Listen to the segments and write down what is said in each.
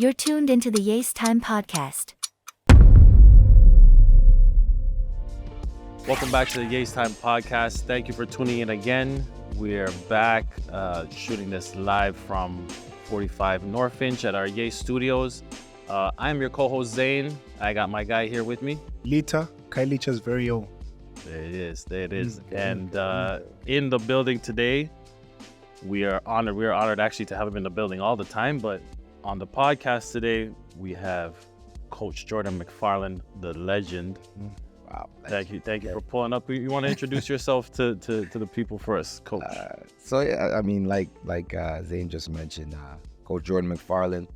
You're tuned into the YAAACE Time podcast. Welcome back to the YAAACE Time podcast. Thank you for tuning in again. We're back shooting this live from 45 North Finch at our YAAACE studios. I'm your co-host Zane. I got my guy here with me. Lita, Kailicha's very own. There it is. And in the building today, we are honored. We are honored actually to have him in the building all the time. But on the podcast today, we have Coach Jordan McFarlane, the legend. Wow. Thank you for pulling up. You want to introduce yourself to the people first, Coach? Like Zane just mentioned, Coach Jordan McFarlane.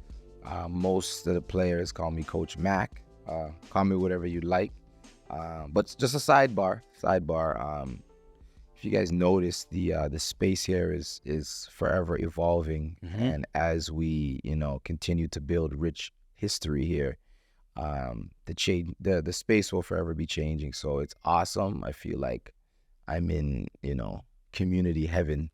Most of the players call me Coach Mac. Call me whatever you like. But just a sidebar. If you guys notice, the space here is forever evolving, and as we continue to build rich history here, the space will forever be changing. So it's awesome. I feel like I'm in community heaven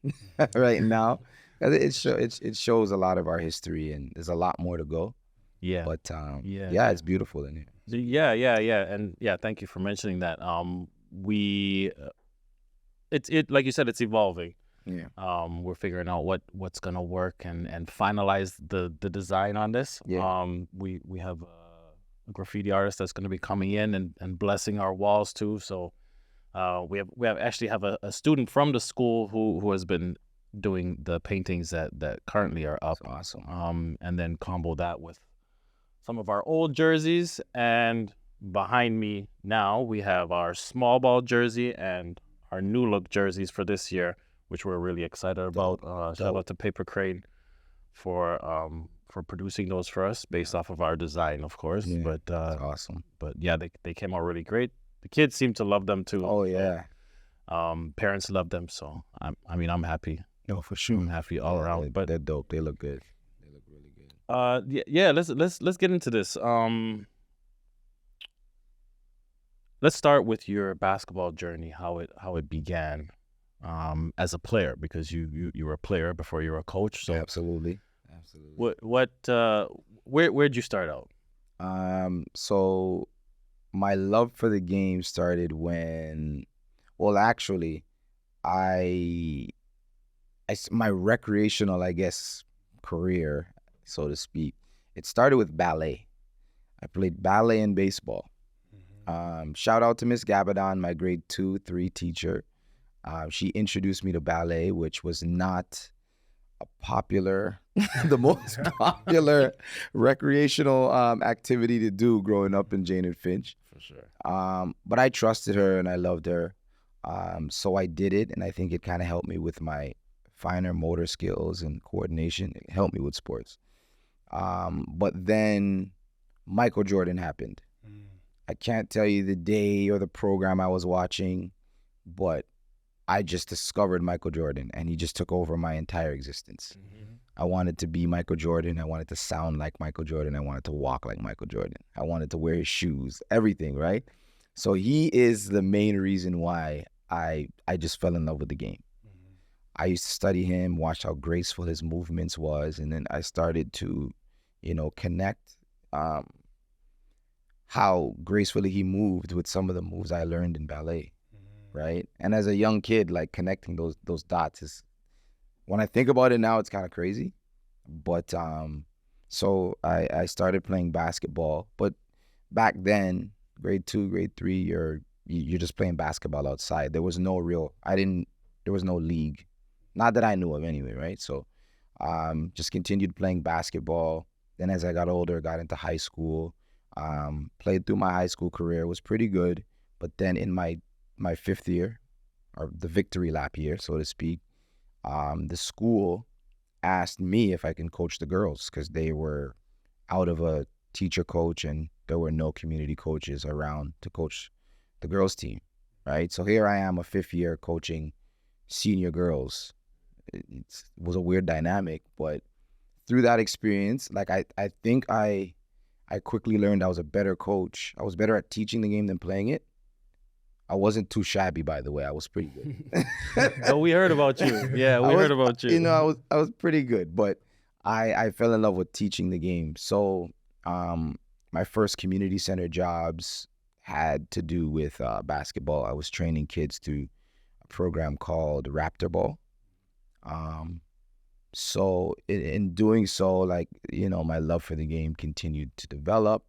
right now. It shows a lot of our history, and there's a lot more to go. Yeah. But it's beautiful in here. Yeah. And thank you for mentioning that. It like you said, it's evolving. Yeah. We're figuring out what's gonna work and finalize the design on this. Yeah. We have a graffiti artist that's gonna be coming in and blessing our walls too. So we actually have a student from the school who has been doing the paintings that currently are up. That's awesome. And then combo that with some of our old jerseys, and behind me now we have our small ball jersey and our new look jerseys for this year, which we're really excited about. Shout out to Paper Crane for producing those for us based off of our design, of course. Yeah, but that's awesome. But yeah, they came out really great. The kids seem to love them too. Oh yeah. Parents love them, so I'm happy. No, for sure. I'm happy all around. But they're dope. They look good. They look really good. Yeah. Let's get into this. Let's start with your basketball journey, how it began, as a player, because you were a player before you were a coach. So Absolutely. Where'd you start out? So my love for the game started when, actually, my recreational, career, so to speak, it started with ballet. I played ballet and baseball. Shout out to Miss Gabadon, my grade 2-3 teacher. She introduced me to ballet, which was not the most popular recreational activity to do growing up in Jane and Finch. For sure. But I trusted her and I loved her. So I did it, and I think it kind of helped me with my finer motor skills and coordination. It helped me with sports. But then Michael Jordan happened. I can't tell you the day or the program I was watching, but I just discovered Michael Jordan, and he just took over my entire existence. I wanted to be Michael Jordan. I wanted to sound like Michael Jordan. I wanted to walk like Michael Jordan. I wanted to wear his shoes, everything, right? So he is the main reason why I just fell in love with the game. I used to study him, watch how graceful his movements was, and then I started to, connect how gracefully he moved with some of the moves I learned in ballet, right? And as a young kid, like, connecting those dots is, when I think about it now, it's kind of crazy. But so I started playing basketball. But back then, grade 2, grade 3, you're just playing basketball outside. There was no league. Not that I knew of anyway, right? So just continued playing basketball. Then as I got older, got into high school, played through my high school career, was pretty good. But then in my fifth year, or the victory lap year, so to speak, the school asked me if I can coach the girls, because they were out of a teacher coach and there were no community coaches around to coach the girls team, right? So here I am, a fifth year, coaching senior girls. It was a weird dynamic, but through that experience, like, I think I quickly learned I was a better coach. I was better at teaching the game than playing it. I wasn't too shabby, by the way. I was pretty good. Oh, we heard about you. Yeah, we heard about you. I was pretty good, but I fell in love with teaching the game. So my first community center jobs had to do with basketball. I was training kids through a program called Raptor Ball. So in doing so, like, my love for the game continued to develop,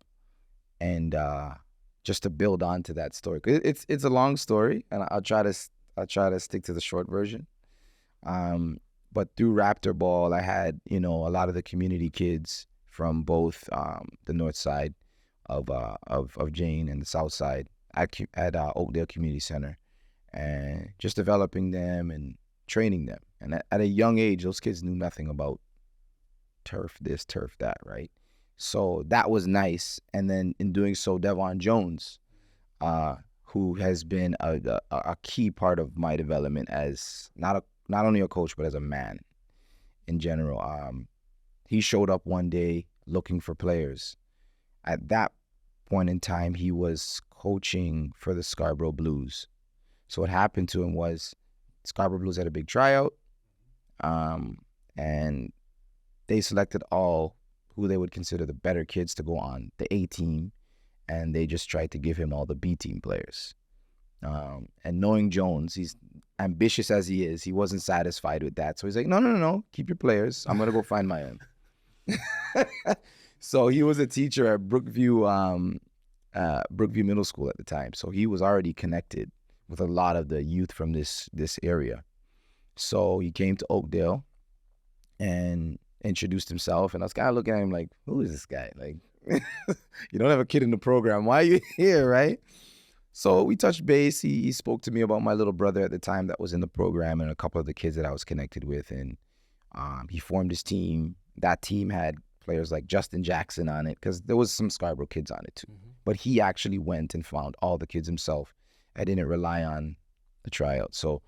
and just to build on to that story. 'Cause it's a long story, and I'll try to stick to the short version. But through Raptor Ball, I had, a lot of the community kids from both the north side of Jane and the south side at Oakdale Community Center, and just developing them and training them. And at a young age, those kids knew nothing about turf this, turf that, right? So that was nice. And then in doing so, Devon Jones, who has been a key part of my development as not only a coach, but as a man in general. He showed up one day looking for players. At that point in time, he was coaching for the Scarborough Blues. So what happened to him was Scarborough Blues had a big tryout, and they selected all who they would consider the better kids to go on the A team, and they just tried to give him all the B team players. And knowing Jones, he's ambitious as he is, he wasn't satisfied with that. So he's like, no, keep your players. I'm going to go find my own. So he was a teacher at Brookview Middle School at the time. So he was already connected with a lot of the youth from this area. So he came to Oakdale and introduced himself. And I was kind of looking at him like, who is this guy? Like, you don't have a kid in the program. Why are you here, right? So we touched base. He spoke to me about my little brother at the time that was in the program and a couple of the kids that I was connected with. And he formed his team. That team had players like Justin Jackson on it, because there was some Scarborough kids on it too. Mm-hmm. But he actually went and found all the kids himself. I didn't rely on the tryout. So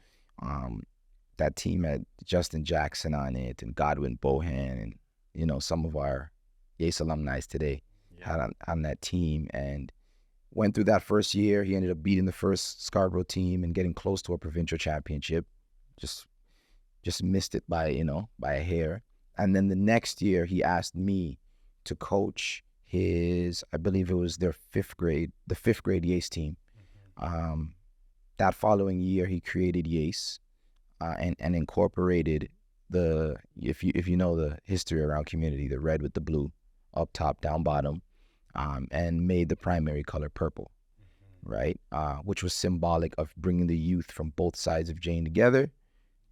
that team had Justin Jackson on it and Godwin Bohan and, some of our YAAACE alumni today had on that team. And went through that first year. He ended up beating the first Scarborough team and getting close to a provincial championship. Just missed it by a hair. And then the next year, he asked me to coach I believe it was the fifth grade YAAACE team. Mm-hmm. That following year, he created YAAACE and incorporated if you know the history around community, the red with the blue, up top, down bottom, and made the primary color purple, mm-hmm. right? Which was symbolic of bringing the youth from both sides of Jane together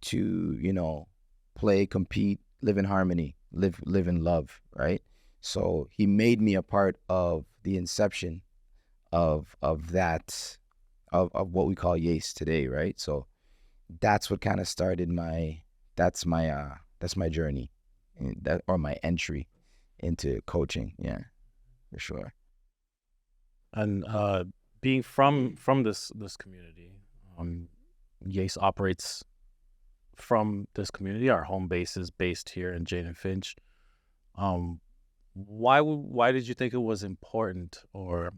to, play, compete, live in harmony, live in love, right? So he made me a part of the inception of that, of what we call YAAACE today, right? So that's what kind of started that's my journey, or my entry into coaching, yeah, for sure. And being from this community, YAAACE operates from this community. Our home base is based here in Jane and Finch. Why did you think it was important, or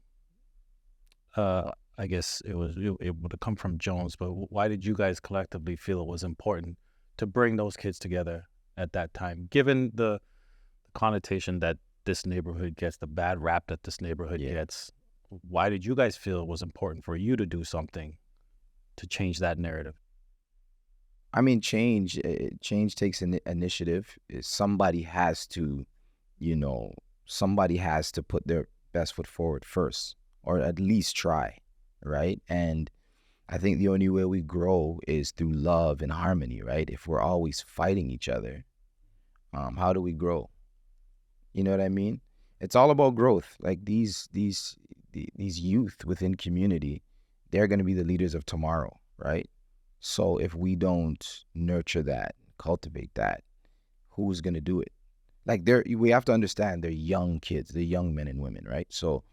I guess it would have come from Jones, but why did you guys collectively feel it was important to bring those kids together at that time, given the connotation that this neighborhood gets, the bad rap that this neighborhood gets? Why did you guys feel it was important for you to do something to change that narrative? I mean, change takes an initiative. Somebody has to put their best foot forward first, or at least try, right? And I think the only way we grow is through love and harmony, right? If we're always fighting each other, how do we grow? You know what I mean? It's all about growth. Like these youth within community, they're going to be the leaders of tomorrow, right? So if we don't nurture that, cultivate that, who's going to do it? Like we have to understand they're young kids, they're young men and women, right? So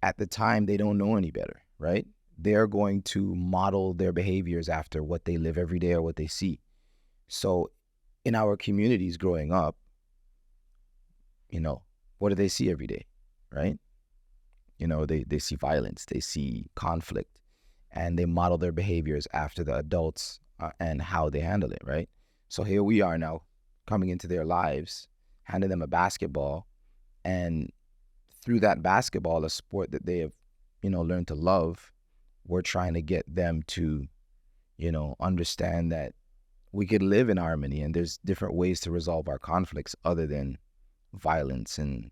at the time, they don't know any better, right? They're going to model their behaviors after what they live every day or what they see. So in our communities growing up, what do they see every day, right? They see violence, they see conflict, and they model their behaviors after the adults and how they handle it, right? So here we are now, coming into their lives, handing them a basketball, and through that basketball, a sport that they have, learned to love, we're trying to get them to, understand that we could live in harmony, and there's different ways to resolve our conflicts other than violence and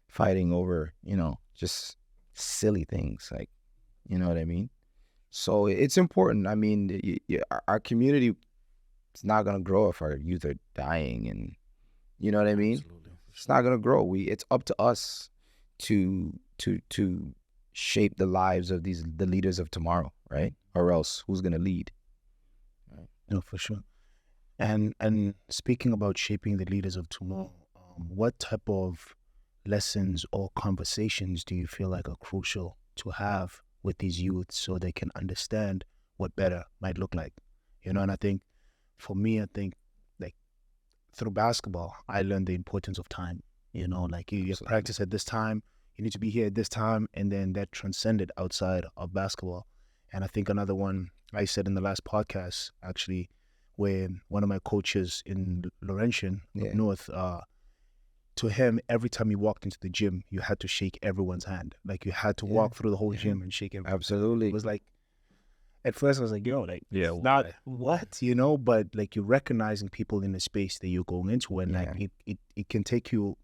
fighting over, just silly things, like, you know what I mean? So it's important. I mean, our community is not going to grow if our youth are dying, and you know what I mean? Absolutely. It's not going to grow. It's up to us to shape the lives of the leaders of tomorrow, right? Or else who's going to lead? Right. No, for sure. And speaking about shaping the leaders of tomorrow, what type of lessons or conversations do you feel like are crucial to have with these youth so they can understand what better might look like? And I think for me, like through basketball, I learned the importance of time. Like you practice at this time, you need to be here at this time, and then that transcended outside of basketball. And I think another one I said in the last podcast, actually, where one of my coaches in Laurentian up north, to him, every time you walked into the gym, you had to shake everyone's hand. Like you had to walk through the whole gym and shake everyone's Absolutely. hand. It was like, at first I was like, it's not what, but like you're recognizing people in the space that you're going into, and like it can take you,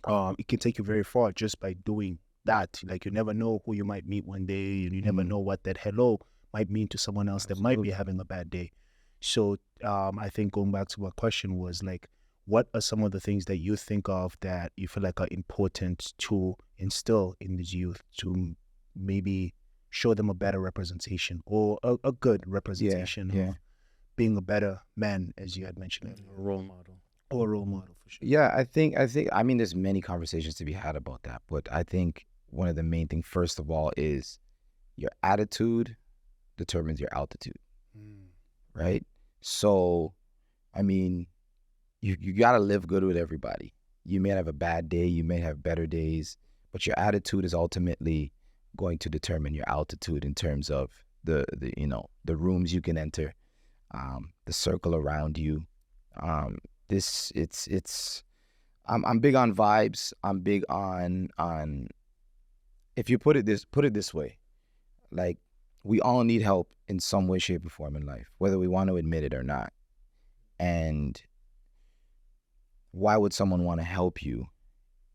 very far just by doing that. Like you never know who you might meet one day, and you never know what that hello might mean to someone else that might be having a bad day. So I think going back to what question was like, what are some of the things that you think of that you feel like are important to instill in these youth to maybe show them a better representation, or a good representation of being a better man, as you had mentioned earlier? A role model. Or a role model, for sure. Yeah, I mean, there's many conversations to be had about that, but I think one of the main things, first of all, is your attitude determines your altitude, right? So, I mean, you got to live good with everybody. You may have a bad day, you may have better days, but your attitude is ultimately going to determine your altitude in terms of the rooms you can enter, the circle around you. I'm big on vibes. I'm big on if you put it this way, like we all need help in some way, shape, or form in life, whether we want to admit it or not. And why would someone want to help you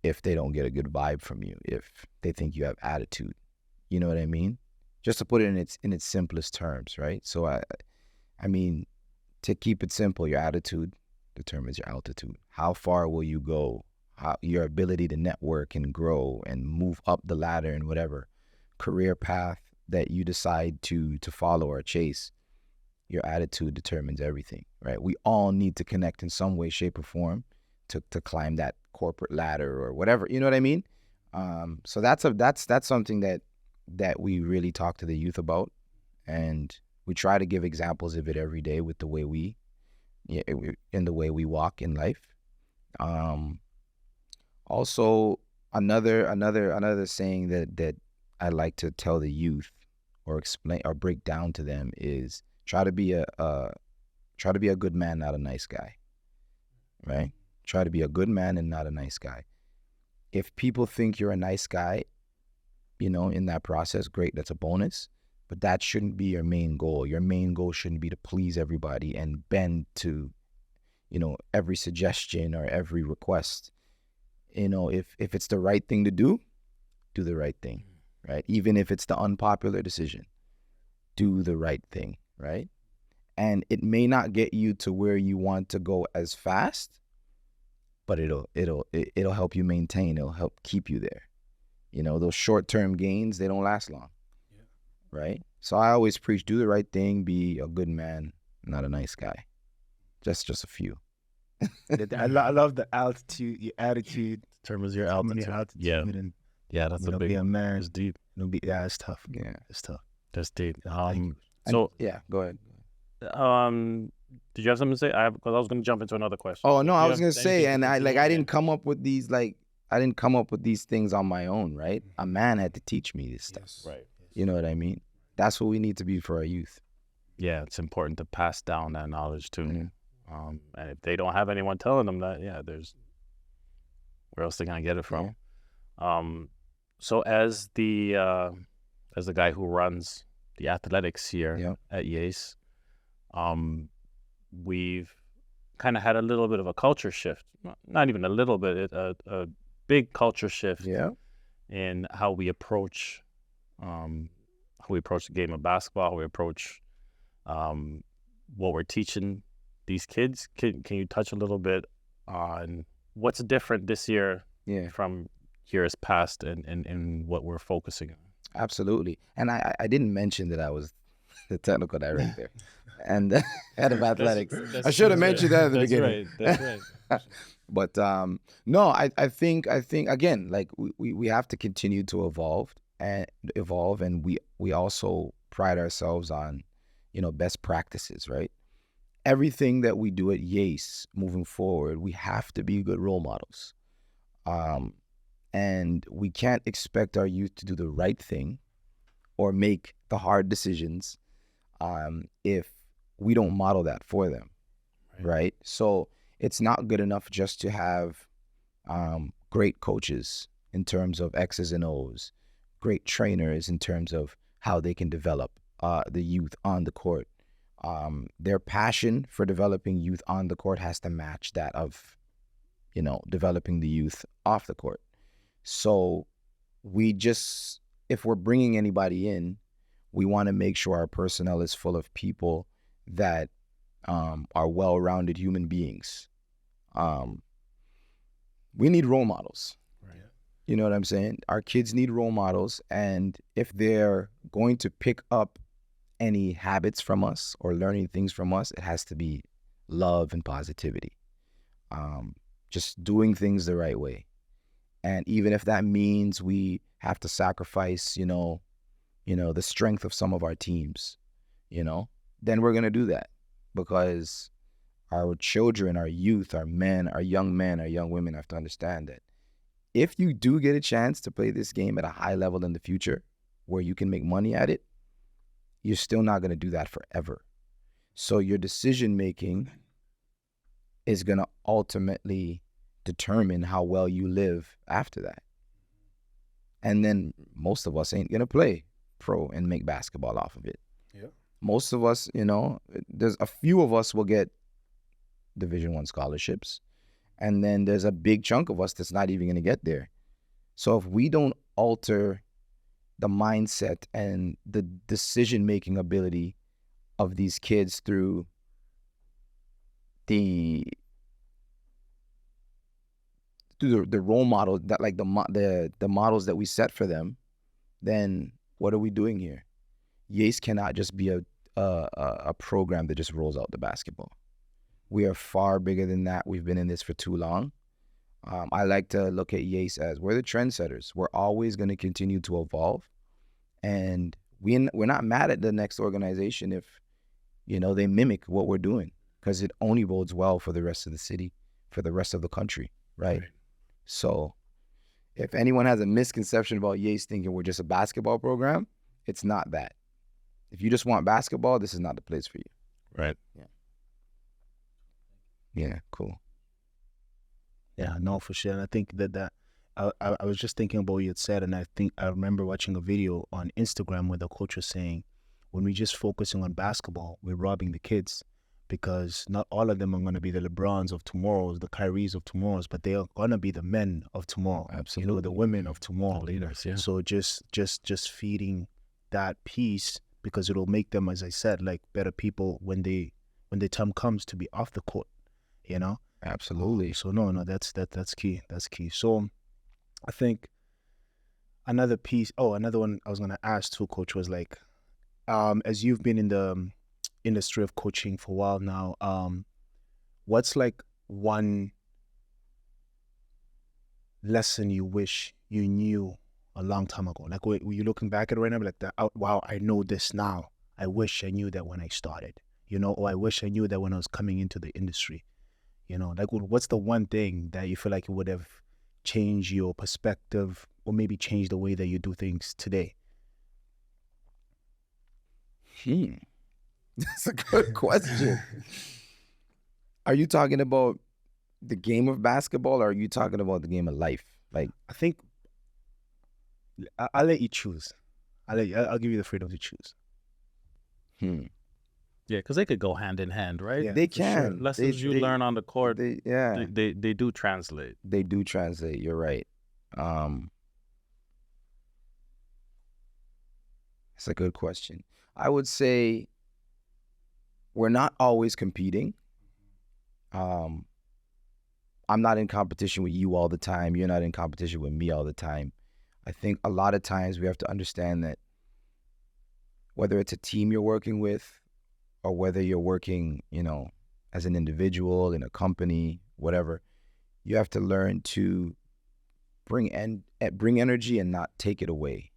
if they don't get a good vibe from you, if they think you have attitude? You know what I mean? Just to put it in its simplest terms, right? So I mean, to keep it simple, your attitude determines your altitude. How far will you go? Your ability to network and grow and move up the ladder in whatever career path that you decide to follow or chase, your attitude determines everything, right? We all need to connect in some way, shape, or form to climb that corporate ladder or whatever. You know what I mean? So that's something that we really talk to the youth about, and we try to give examples of it every day with the way in the way we walk in life. Also, another saying that I like to tell the youth or explain or break down to them is try to be a good man, not a nice guy, right? Try to be a good man and not a nice guy. If people think you're a nice guy, in that process, great, that's a bonus, but that shouldn't be your main goal. Your main goal shouldn't be to please everybody and bend to, every suggestion or every request. If it's the right thing to do the right thing, right? Even if it's the unpopular decision, do the right thing, right? And it may not get you to where you want to go as fast, but it'll help you maintain. It'll help keep you there. Those short-term gains, they don't last long, right? So I always preach, do the right thing, be a good man, not a nice guy. Just a few. I love the altitude, your attitude. Determines your altitude. And, that's a big. Be a man. It's deep. It's tough. Yeah, it's tough. That's deep. So go ahead. Did you have something to say? Because I was going to jump into another question. Oh no, I was going to say, and I didn't come up with these things on my own, right? A man had to teach me this stuff. Yes. Right. You know what I mean? That's what we need to be for our youth. Yeah, it's important to pass down that knowledge too. And if they don't have anyone telling them that, yeah, there's where else they gonna get it from? So as the guy who runs the athletics here at YAAACE, we've kind of had a little bit of a culture shift. Not even a little bit, a big culture shift in how we approach the game of basketball, how we approach what we're teaching these kids. Can you touch a little bit on what's different this year from years past and what we're focusing on? Absolutely. And I didn't mention that I was the technical director and the head of athletics. I should have mentioned that at the beginning. That's right. But no, I think again, like we have to continue to evolve, and we also pride ourselves on, best practices, right? Everything that we do at YAAACE moving forward, we have to be good role models. And we can't expect our youth to do the right thing or make the hard decisions if we don't model that for them, right? So it's not good enough just to have great coaches in terms of X's and O's, great trainers in terms of how they can develop the youth on the court. Their passion for developing youth on the court has to match that of, developing the youth off the court. So if we're bringing anybody in, we want to make sure our personnel is full of people that are well-rounded human beings. We need role models. Right. You know what I'm saying? Our kids need role models, and if they're going to pick up any habits from us or learning things from us, it has to be love and positivity. Just doing things the right way. And even if that means we have to sacrifice, the strength of some of our teams, then we're going to do that, because our children, our youth, our young men, our young women have to understand that if you do get a chance to play this game at a high level in the future where you can make money at it, you're still not going to do that forever. So your decision-making is going to ultimately determine how well you live after that. And then most of us ain't going to play pro and make basketball off of it. Yeah. Most of us, there's a few of us will get Division I scholarships. And then there's a big chunk of us that's not even going to get there. So if we don't alter the mindset and the decision-making ability of these kids through the role model, that like the models that we set for them, then what are we doing here? YAAACE cannot just be a program that just rolls out the basketball. We are far bigger than that. We've been in this for too long. I like to look at YAAACE as we're the trendsetters. We're always going to continue to evolve, and we're not mad at the next organization if they mimic what we're doing, because it only bodes well for the rest of the city, for the rest of the country, right? So if anyone has a misconception about YAAACE thinking we're just a basketball program, it's not that. If you just want basketball, this is not the place for you. Right. Yeah, cool. Yeah, no, for sure. And I think that I was just thinking about what you had said, and I remember watching a video on Instagram where the coach was saying, when we're just focusing on basketball, we're robbing the kids, because not all of them are going to be the Lebrons of tomorrow, the Kyries of tomorrow, but they are going to be the men of tomorrow. Absolutely. The women of tomorrow. The leaders, yeah. So just feeding that piece, because it'll make them, as I said, like better people when the time comes to be off the court, Absolutely. So no, that's key. That's key. So I think another one I was going to ask too, Coach, was like, as you've been in the industry of coaching for a while now, what's like one lesson you wish you knew a long time ago? Like, were you looking back at it right now, like, wow, I know this now. I wish I knew that when I started, or I wish I knew that when I was coming into the industry, like, what's the one thing that you feel like it would have changed your perspective, or maybe changed the way that you do things today? That's a good question. Are you talking about the game of basketball, or are you talking about the game of life? Like, I think I'll let you choose. I'll give you the freedom to choose. Yeah, because they could go hand in hand, right? Yeah, they for sure. can. Lessons you learn on the court, They they do translate. They do translate. You're right. It's a good question. I would say we're not always competing. I'm not in competition with you all the time. You're not in competition with me all the time. I think a lot of times we have to understand that whether it's a team you're working with or whether you're working, as an individual in a company, whatever, you have to learn to bring energy and not take it away.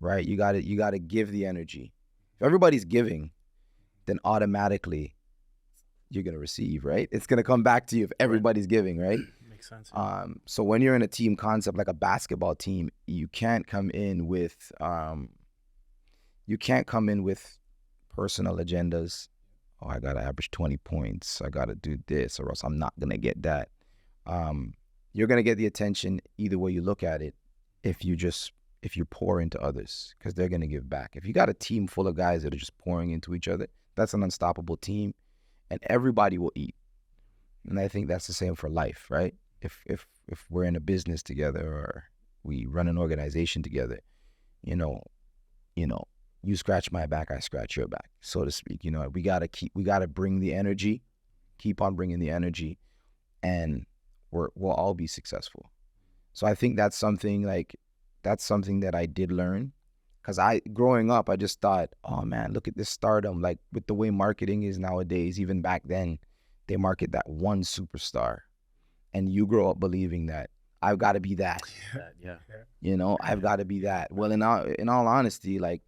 Right? You got to give the energy. If everybody's giving, then automatically you're going to receive, right? It's going to come back to you if everybody's giving, right? Makes sense. So when you're in a team concept like a basketball team, you can't come in with personal agendas. Oh, I got to average 20 points. I got to do this or else I'm not going to get that. You're going to get the attention either way you look at it if you pour into others, because they're going to give back. If you got a team full of guys that are just pouring into each other, that's an unstoppable team, and everybody will eat. And I think that's the same for life, right? If we're in a business together or we run an organization together, you scratch my back, I scratch your back, so to speak. We gotta bring the energy, keep on bringing the energy, and we'll all be successful. So I think that's something that I did learn, because growing up, I just thought, oh man, look at this stardom. Like with the way marketing is nowadays, even back then, they market that one superstar, and you grow up believing that I've got to be that. Yeah. I've got to be that. Well, in all honesty, like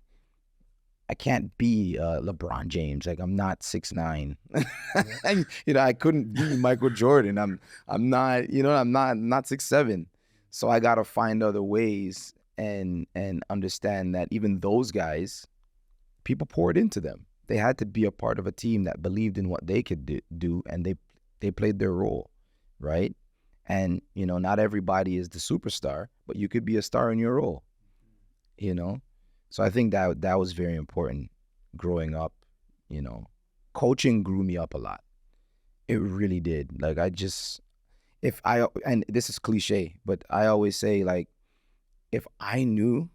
I can't be LeBron James. Like I'm not 6'9". I couldn't be Michael Jordan. I'm not. I'm not 6'7". So I got to find other ways and understand that even those guys, people poured into them. They had to be a part of a team that believed in what they could do, and they played their role, right? And, not everybody is the superstar, but you could be a star in your role, So I think that was very important growing up, Coaching grew me up a lot. It really did. Like and this is cliche, but I always say, like, if I knew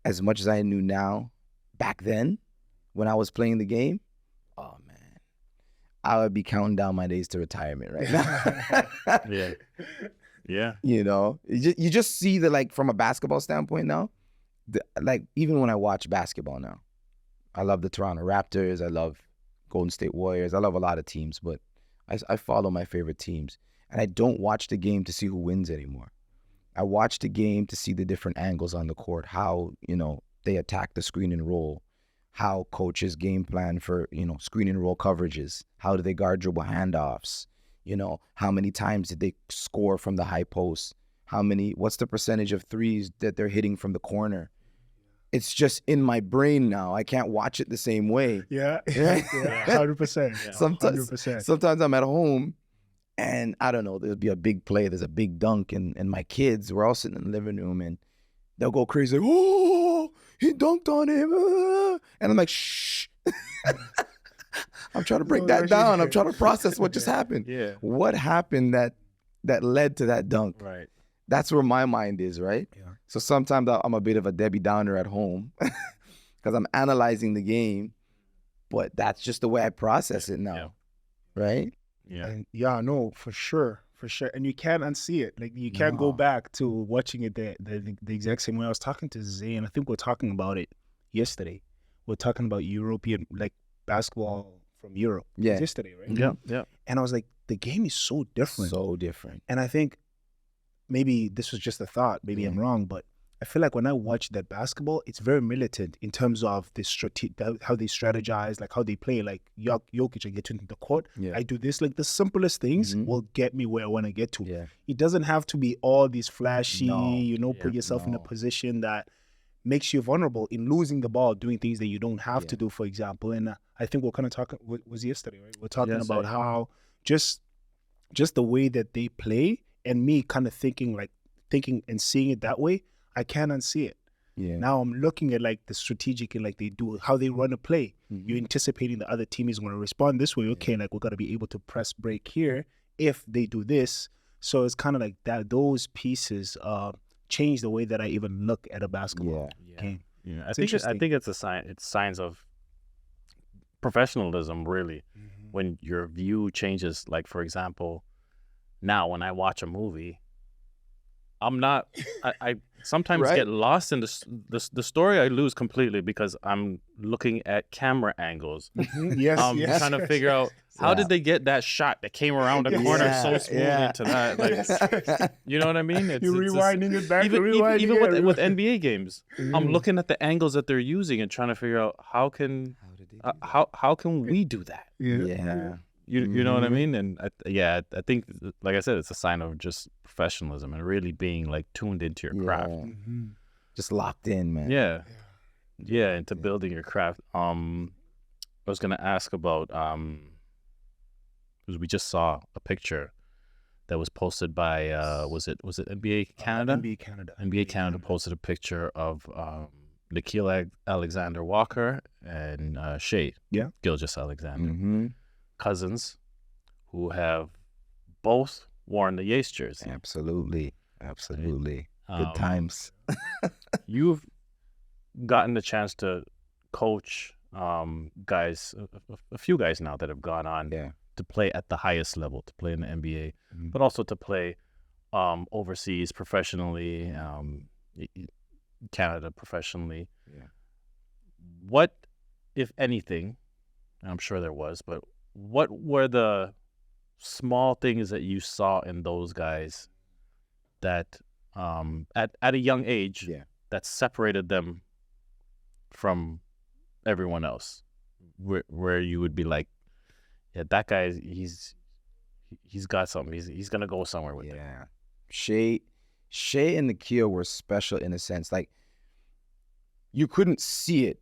as much as I knew now back then when I was playing the game, oh man, I would be counting down my days to retirement right now. Yeah. You just see that, like, from a basketball standpoint now, like even when I watch basketball now, I love the Toronto Raptors, I love Golden State Warriors, I love a lot of teams, but I follow my favorite teams, and I don't watch the game to see who wins anymore. I watch the game to see the different angles on the court, how, they attack the screen and roll, how coaches game plan for, screen and roll coverages, how do they guard dribble handoffs, how many times did they score from the high post, what's the percentage of threes that they're hitting from the corner. It's just in my brain now. I can't watch it the same way. Yeah, 100%. Sometimes I'm at home and I don't know, there'll be a big play, there's a big dunk, and my kids, we're all sitting in the living room and they'll go crazy. Oh, he dunked on him. And I'm like, shh. I'm trying to break that down. I'm trying to process what just happened. Yeah. What happened that led to that dunk? Right. That's where my mind is, right? Yeah. So sometimes I'm a bit of a Debbie Downer at home because I'm analyzing the game, but that's just the way I process it now, right? Yeah. And no, for sure. And you can't unsee it. Like you can't go back to watching it the exact same way. I was talking to Zay, and I think we're talking about it yesterday. We're talking about European, like, basketball from Europe. Yeah. Yesterday, right? Yeah. And I was like, the game is so different. So different. And I think maybe this was just a thought, maybe I'm wrong, but I feel like when I watch that basketball, it's very militant in terms of the how they strategize, like how they play. Like Jokic, I get into the court, I do this. Like the simplest things will get me where I want to get to. Yeah. It doesn't have to be all these flashy, put yourself in a position that makes you vulnerable in losing the ball, doing things that you don't have to Yeah. do, for example. And I think we're kind of talking, was yesterday, right? We're talking Yes, about sir. how just the way that they play, and me kind of thinking and seeing it that way, I can't unsee it. Yeah. Now I'm looking at like the strategic and like they do how they run a play. Mhm. You're anticipating the other team is going to respond this way. Okay, like we got to be able to press break here if they do this. So it's kind of like that. Those pieces change the way that I even look at a basketball game. Yeah, It's I interesting. think it's a sign. It's signs of professionalism, really, when your view changes. Like, for example, now when I watch a movie, I'm not. I sometimes Right. get lost in the story. I lose completely because I'm looking at camera angles. Yes, Trying to figure out how did they get that shot that came around the corner so smoothly to that. Like, you know what I mean? You're rewinding it back. Even with NBA games, Mm-hmm. I'm looking at the angles that they're using and trying to figure out how can we do that? Yeah. You know what I mean? And I think, like I said, it's a sign of just professionalism and really being like tuned into your craft. Mm-hmm. Just locked in, man. Yeah, into building your craft. I was gonna ask about because we just saw a picture that was posted by was it NBA Canada? NBA Canada posted a picture of Nickeil Alexander Walker and Shai, Gilgeous-Alexander, Mm-hmm. cousins, who have both worn the YAACE jersey. Absolutely. Good times. You've gotten the chance to coach guys, a few guys now that have gone on to play at the highest level, to play in the NBA, but also to play overseas professionally, Canada professionally. Yeah. What, if anything, I'm sure there was, but what were the small things that you saw in those guys that at a young age that separated them from everyone else, where you would be like, yeah, that guy, he's got something. He's gonna go somewhere with it. Yeah. Shai and Nickeil were special in a sense. Like, you couldn't see it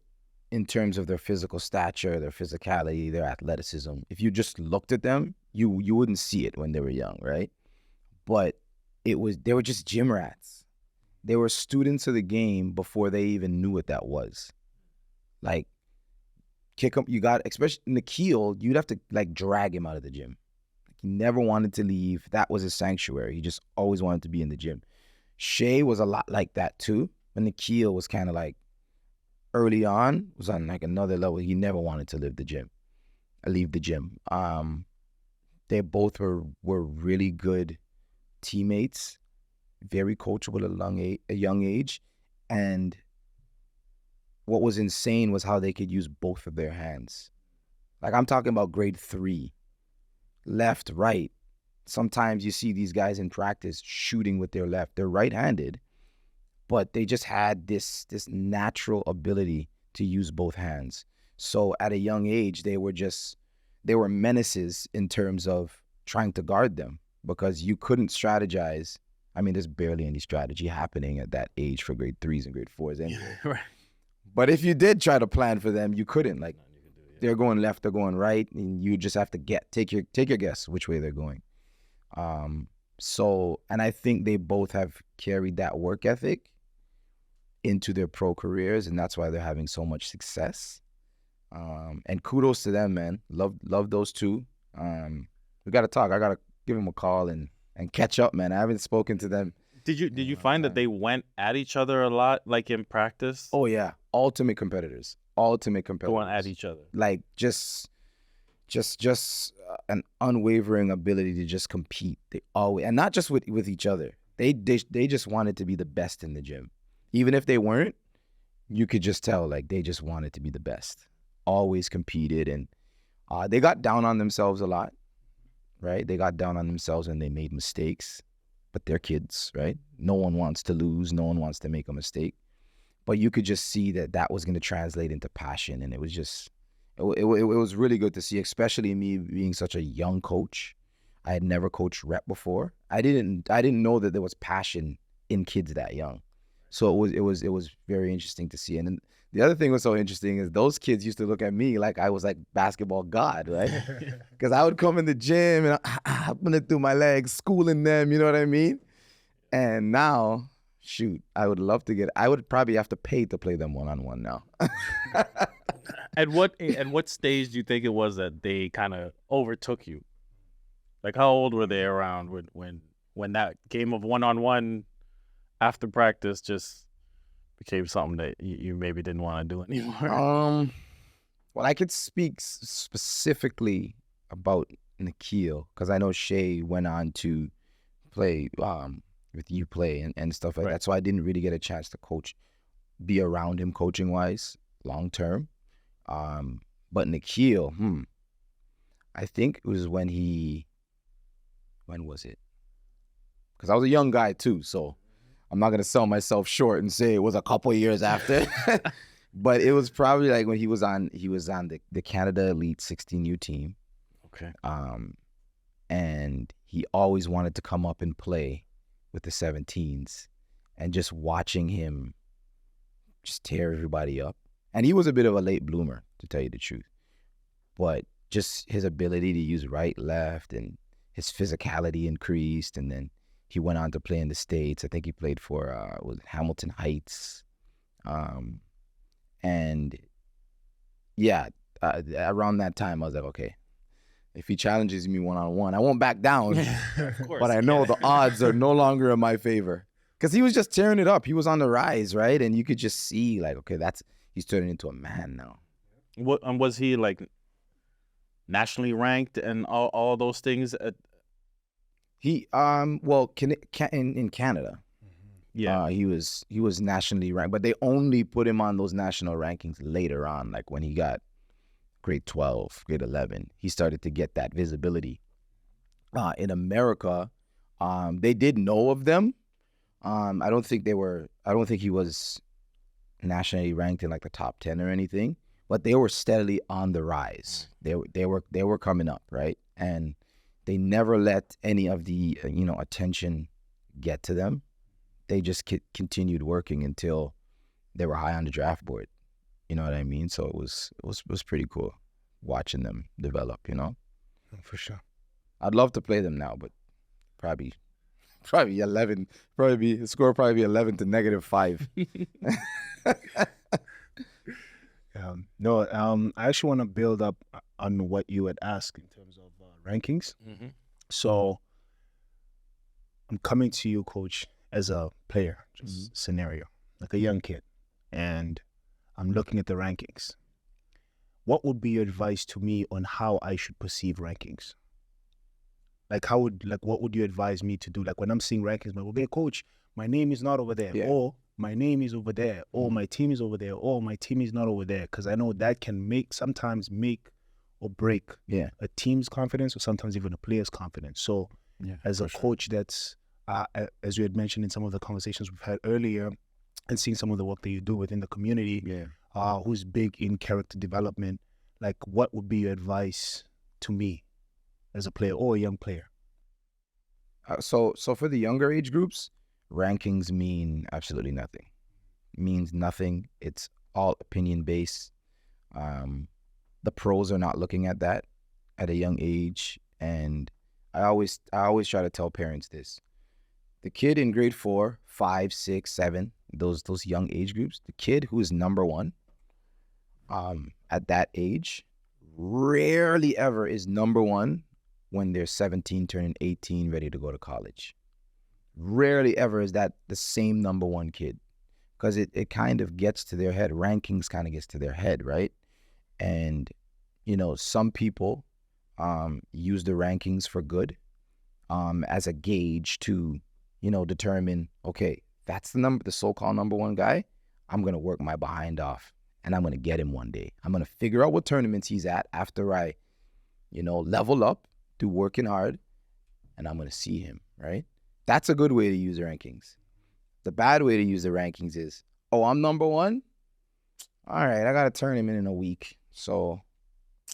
in terms of their physical stature, their physicality, their athleticism. If you just looked at them, you wouldn't see it when they were young, right? But they were just gym rats. They were students of the game before they even knew what that was. Like, kick him, especially Nickeil, you'd have to like drag him out of the gym. He never wanted to leave. That was his sanctuary. He just always wanted to be in the gym. Shai was a lot like that too. But Nickeil was kind of like, early on, was on like another level. He never wanted to leave the gym. They both were really good teammates, very coachable at a young age. And what was insane was how they could use both of their hands. Like, I'm talking about grade 3, left, right. Sometimes you see these guys in practice shooting with their left. They're right-handed, but they just had this natural ability to use both hands. So at a young age, they were menaces in terms of trying to guard them, because you couldn't strategize. I mean, there's barely any strategy happening at that age for grade 3s and grade 4s anyway. Right. But if you did try to plan for them, you couldn't. Like, they're going left, they're going right, and you just have to take your guess which way they're going. And I think they both have carried that work ethic into their pro careers, and that's why they're having so much success. And kudos to them, man. Love those two. We got to talk. I got to give them a call and catch up, man. I haven't spoken to them. Did you find that they went at each other a lot, like in practice? Oh yeah, ultimate competitors. Going at each other. Like, just an unwavering ability to just compete. They always, and not just with each other. They just wanted to be the best in the gym. Even if they weren't, you could just tell, like, they just wanted to be the best. Always competed, and they got down on themselves a lot, right? They got down on themselves and they made mistakes, but they're kids, right? No one wants to lose. No one wants to make a mistake. But you could just see that was going to translate into passion, and it was just, it was really good to see, especially me being such a young coach. I had never coached rep before. I didn't know that there was passion in kids that young. So it was very interesting to see. And then the other thing was so interesting is those kids used to look at me like I was like basketball god, right? Because I would come in the gym and I'm putting it through my legs, schooling them, you know what I mean? And now, shoot, I would probably have to pay to play them one-on-one now. At what stage do you think it was that they kind of overtook you? Like, how old were they around when that game of one-on-one after practice just became something that you maybe didn't want to do anymore? Well, I could speak specifically about Nickeil because I know Shai went on to play with you play and stuff like that. So I didn't really get a chance to be around him coaching wise long term. But Nickeil, I think it was when was it? Because I was a young guy too, so I'm not gonna sell myself short and say it was a couple of years after. But it was probably like when he was on the Canada Elite 16U team. Okay. And he always wanted to come up and play with the 17s, and just watching him just tear everybody up. And he was a bit of a late bloomer, to tell you the truth. But just his ability to use right, left, and his physicality increased. And then he went on to play in the States. I think he played for was it Hamilton Heights. And yeah, around that time, I was like, okay, if he challenges me one-on-one, I won't back down. Of course, but I know the odds are no longer in my favor. Because he was just tearing it up. He was on the rise, right? And you could just see, like, okay, he's turning into a man now. What was he like nationally ranked and all those things? He in Canada, Yeah, he was nationally ranked, but they only put him on those national rankings later on, like when he got grade 12, grade 11. He started to get that visibility. In America, they did know of them. I don't think he was nationally ranked in like the top 10 or anything, but they were steadily on the rise. They were coming up, right? And they never let any of the attention get to them. They just continued working until they were high on the draft board. You know what I mean? So it was pretty cool watching them develop, For sure. I'd love to play them now, but probably 11, the score probably be 11 to -5. I actually want to build up on what you had asked in terms of rankings. Mm-hmm. So I'm coming to you, Coach, as a player, just scenario, like a young kid, and I'm looking at the rankings. What would be your advice to me on how I should perceive rankings? What would you advise me to do? Like when I'm seeing rankings, I'm like, okay, Coach, my name is not over there, or my name is over there, or my team is over there, or my team is not over there, because I know that can sometimes make or break a team's confidence, or sometimes even a player's confidence. So as a coach that's, as you had mentioned in some of the conversations we've had earlier, and seeing some of the work that you do within the community, who's big in character development, like what would be your advice to me as a player or a young player? So for the younger age groups, rankings mean absolutely nothing. It means nothing. It's all opinion based. The pros are not looking at that at a young age, and I always try to tell parents this: the kid in grade 4, 5, 6, 7, those young age groups, the kid who is number one, at that age, rarely ever is number one when they're 17, turning 18, ready to go to college. Rarely ever is that the same number one kid, because it kind of gets to their head. Rankings kind of gets to their head, right? And, some people use the rankings for good as a gauge to, determine, okay, that's the so-called number one guy. I'm going to work my behind off and I'm going to get him one day. I'm going to figure out what tournaments he's at after I, level up, do working hard, and I'm going to see him, right? That's a good way to use the rankings. The bad way to use the rankings is, oh, I'm number one? All right, I got a tournament in a week, so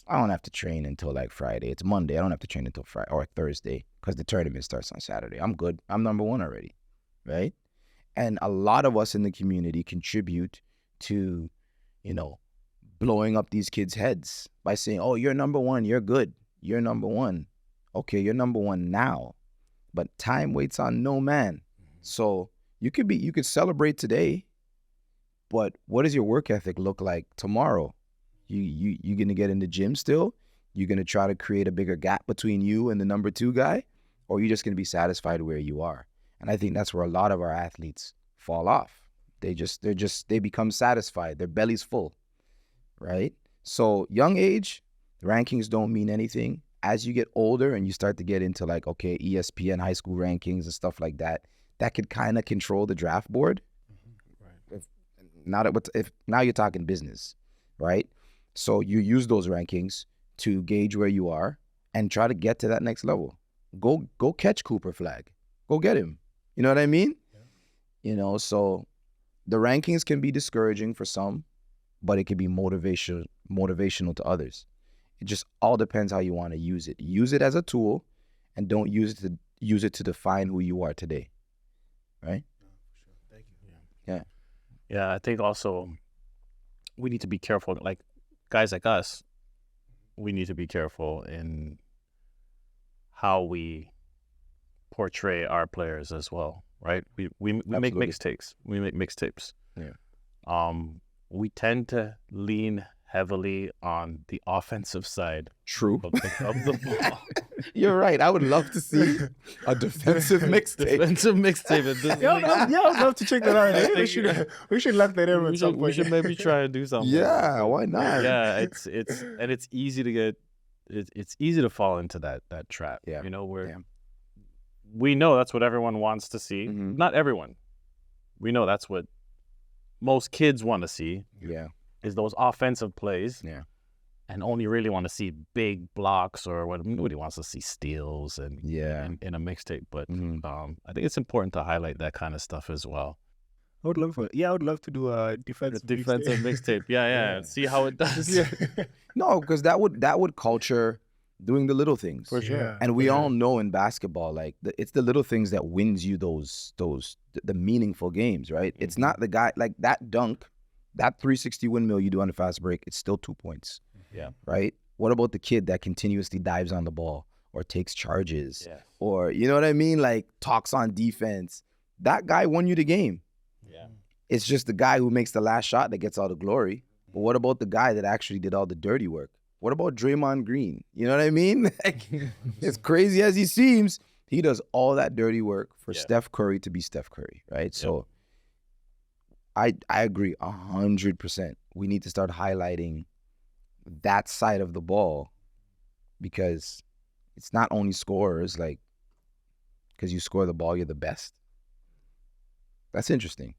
I don't have to train until like Friday. It's Monday. I don't have to train until Friday or Thursday because the tournament starts on Saturday. I'm good. I'm number one already, right? And a lot of us in the community contribute to, blowing up these kids' heads by saying, oh, you're number one, you're good, you're number one. Okay, you're number one now, but time waits on no man. So you could celebrate today, but what does your work ethic look like tomorrow? You gonna get in the gym still? You're gonna try to create a bigger gap between you and the number two guy, or you're just gonna be satisfied where you are? And I think that's where a lot of our athletes fall off. They become satisfied. Their belly's full, right? So young age, rankings don't mean anything. As you get older and you start to get into like, okay, ESPN high school rankings and stuff like that, that could kind of control the draft board. Right. If now you're talking business, right? So you use those rankings to gauge where you are and try to get to that next level. Go catch Cooper Flag. Go get him. You know what I mean? Yeah. So the rankings can be discouraging for some, but it can be motivational to others. It just all depends how you want to use it. Use it as a tool, and don't use it to define who you are today. Right? Thank you. Yeah. Yeah, I think also we need to be careful. Like guys like us, we need to be careful in how we portray our players as well, right? We make mixtapes. We make mixtapes. Yeah. We tend to lean heavily on the offensive side True. of the ball. You're right. I would love to see a defensive mixtape. Defensive mixtape. I'd love to check that out. I We think- should lock that in at some We point. should maybe try to do something. Yeah, why not? Yeah, it's easy to get. It's easy to fall into that trap. Yeah. Where Yeah. we know that's what everyone wants to see. Mhm. Not everyone. We know that's what most kids want to see. Yeah. Is those offensive plays. Yeah. And only really want to see big blocks, or nobody wants to see steals and Yeah. in a mixtape. But Mhm. I think it's important to highlight that kind of stuff as well. I would love to do a defensive Mixtape. Yeah. Yeah. See how it does. No, because that would culture doing the little things. For sure. Yeah. And we all know in basketball, like it's the little things that wins you the meaningful games, right? It's not the guy like that dunk, that 360 windmill you do on the fast break. It's still 2 points. Yeah. Right. What about the kid that continuously dives on the ball or takes charges Yeah. or you know what I mean? Like talks on defense. That guy won you the game. Yeah. It's just the guy who makes the last shot that gets all the glory. But what about the guy that actually did all the dirty work? What about Draymond Green? You know what I mean? Like, as crazy as he seems, he does all that dirty work for Yeah. Steph Curry to be Steph Curry, right? So I agree 100%. We need to start highlighting that side of the ball because it's not only scorers, like, because you score the ball, you're the best. That's interesting.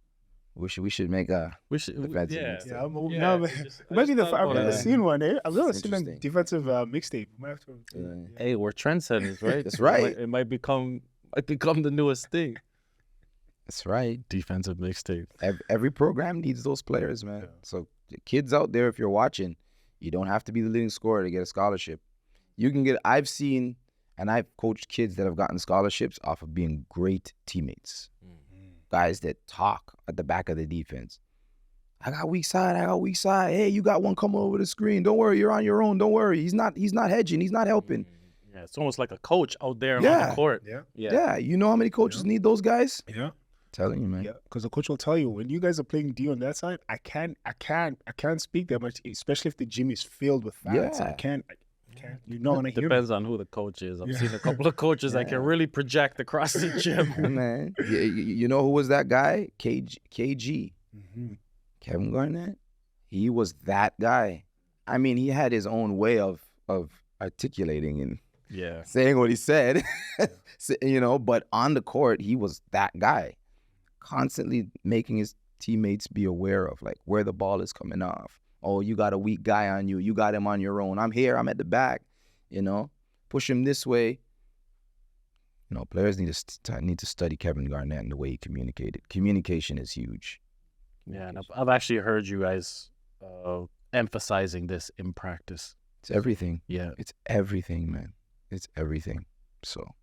We should make a defensive mixtape. Yeah, I've Yeah, never seen one. I've never It's seen a interesting. defensive mixtape. Might have to- Yeah. Hey, we're trendsetters, right? That's right. It might become the newest thing. That's right. Defensive mixtape. Every program needs those players, man. Yeah. So kids out there, if you're watching, you don't have to be the leading scorer to get a scholarship. You can get. I've seen and I've coached kids that have gotten scholarships off of being great teammates. Guys that talk at the back of the defense. I got weak side. Hey, you got one coming over the screen. Don't worry, you're on your own. Don't worry. He's not hedging. He's not helping. Yeah, it's almost like a coach out there on Yeah. the court. Yeah. Yeah, you know how many coaches need those guys? Yeah. Telling you, man. Yeah, because the coach will tell you when you guys are playing D on that side, I can't speak that much, especially if the gym is filled with fans. Yeah. I can't. You're not gonna hear me. Depends on who the coach is. I've seen a couple of coaches that can really project across the gym. Yeah, man. You know who was that guy? KG. Kevin Garnett. He was that guy. I mean, he had his own way of articulating and Yeah. saying what he said, but on the court, he was that guy, constantly making his teammates be aware of like where the ball is coming off. Oh, you got a weak guy on you. You got him on your own. I'm here. I'm at the back. Push him this way. Players need to study Kevin Garnett and the way he communicated. Communication is huge. Yeah, and I've actually heard you guys emphasizing this in practice. It's everything. Yeah. It's everything, man. It's everything. So.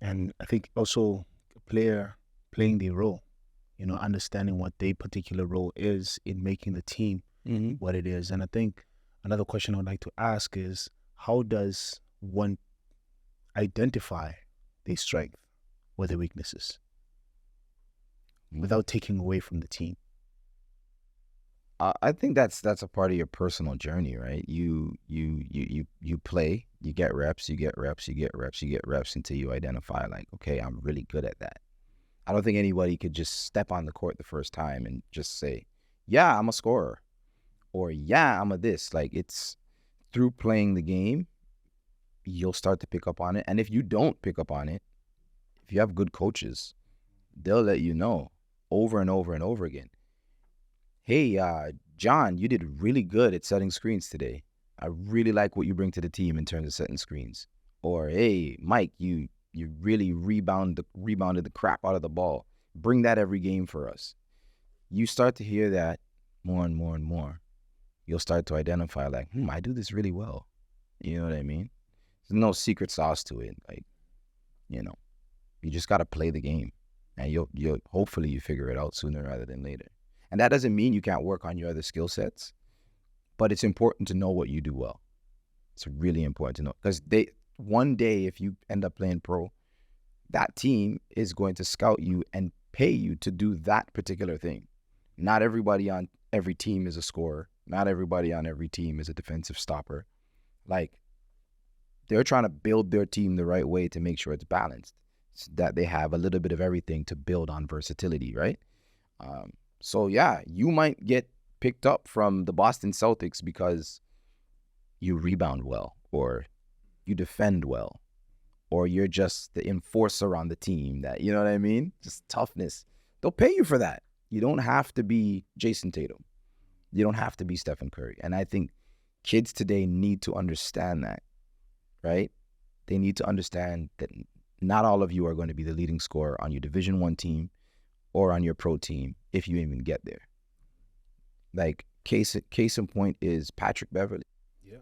And I think also a player playing their role, understanding what their particular role is in making the team what it is. And I think another question I would like to ask is, how does one identify their strength or their weaknesses without taking away from the team? I think that's a part of your personal journey, right? You play, you get reps, you get reps until you identify like, okay, I'm really good at that. I don't think anybody could just step on the court the first time and just say, yeah, I'm a scorer, or yeah, I'm a this. Like, it's through playing the game, you'll start to pick up on it. And if you don't pick up on it, if you have good coaches, they'll let you know over and over and over again. Hey, John, you did really good at setting screens today. I really like what you bring to the team in terms of setting screens. Or, hey, Mike, you really rebounded the crap out of the ball. Bring that every game for us. You start to hear that more and more and more. You'll start to identify like, I do this really well. You know what I mean? There's no secret sauce to it. Like, you just got to play the game, and you'll hopefully you figure it out sooner rather than later. And that doesn't mean you can't work on your other skill sets, but it's important to know what you do well. It's really important to know, because one day if you end up playing pro, that team is going to scout you and pay you to do that particular thing. Not everybody on every team is a scorer. Not everybody on every team is a defensive stopper. Like, they're trying to build their team the right way to make sure it's balanced, so that they have a little bit of everything to build on versatility, right? So yeah, you might get picked up from the Boston Celtics because you rebound well, or you defend well, or you're just the enforcer on the team, that, you know what I mean? Just toughness. They'll pay you for that. You don't have to be Jason Tatum. You don't have to be Stephen Curry. And I think kids today need to understand that, right? They need to understand that not all of you are going to be the leading scorer on your Division I team or on your pro team if you even get there. Like, case in point is Patrick Beverly. Yeah.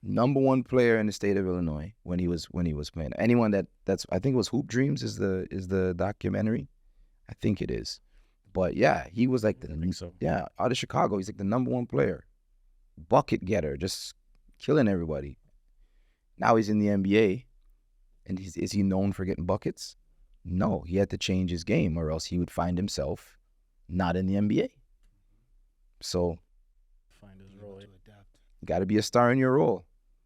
Number one player in the state of Illinois when he was playing. Anyone that's I think it was Hoop Dreams is the documentary. I think it is. But yeah, he was like I think so. Yeah, out of Chicago, he's like the number one player. Bucket getter, just killing everybody. Now he's in the NBA, and is he known for getting buckets? No, he had to change his game, or else he would find himself not in the NBA. So, Find his role. To adapt. you got to be a star in your role.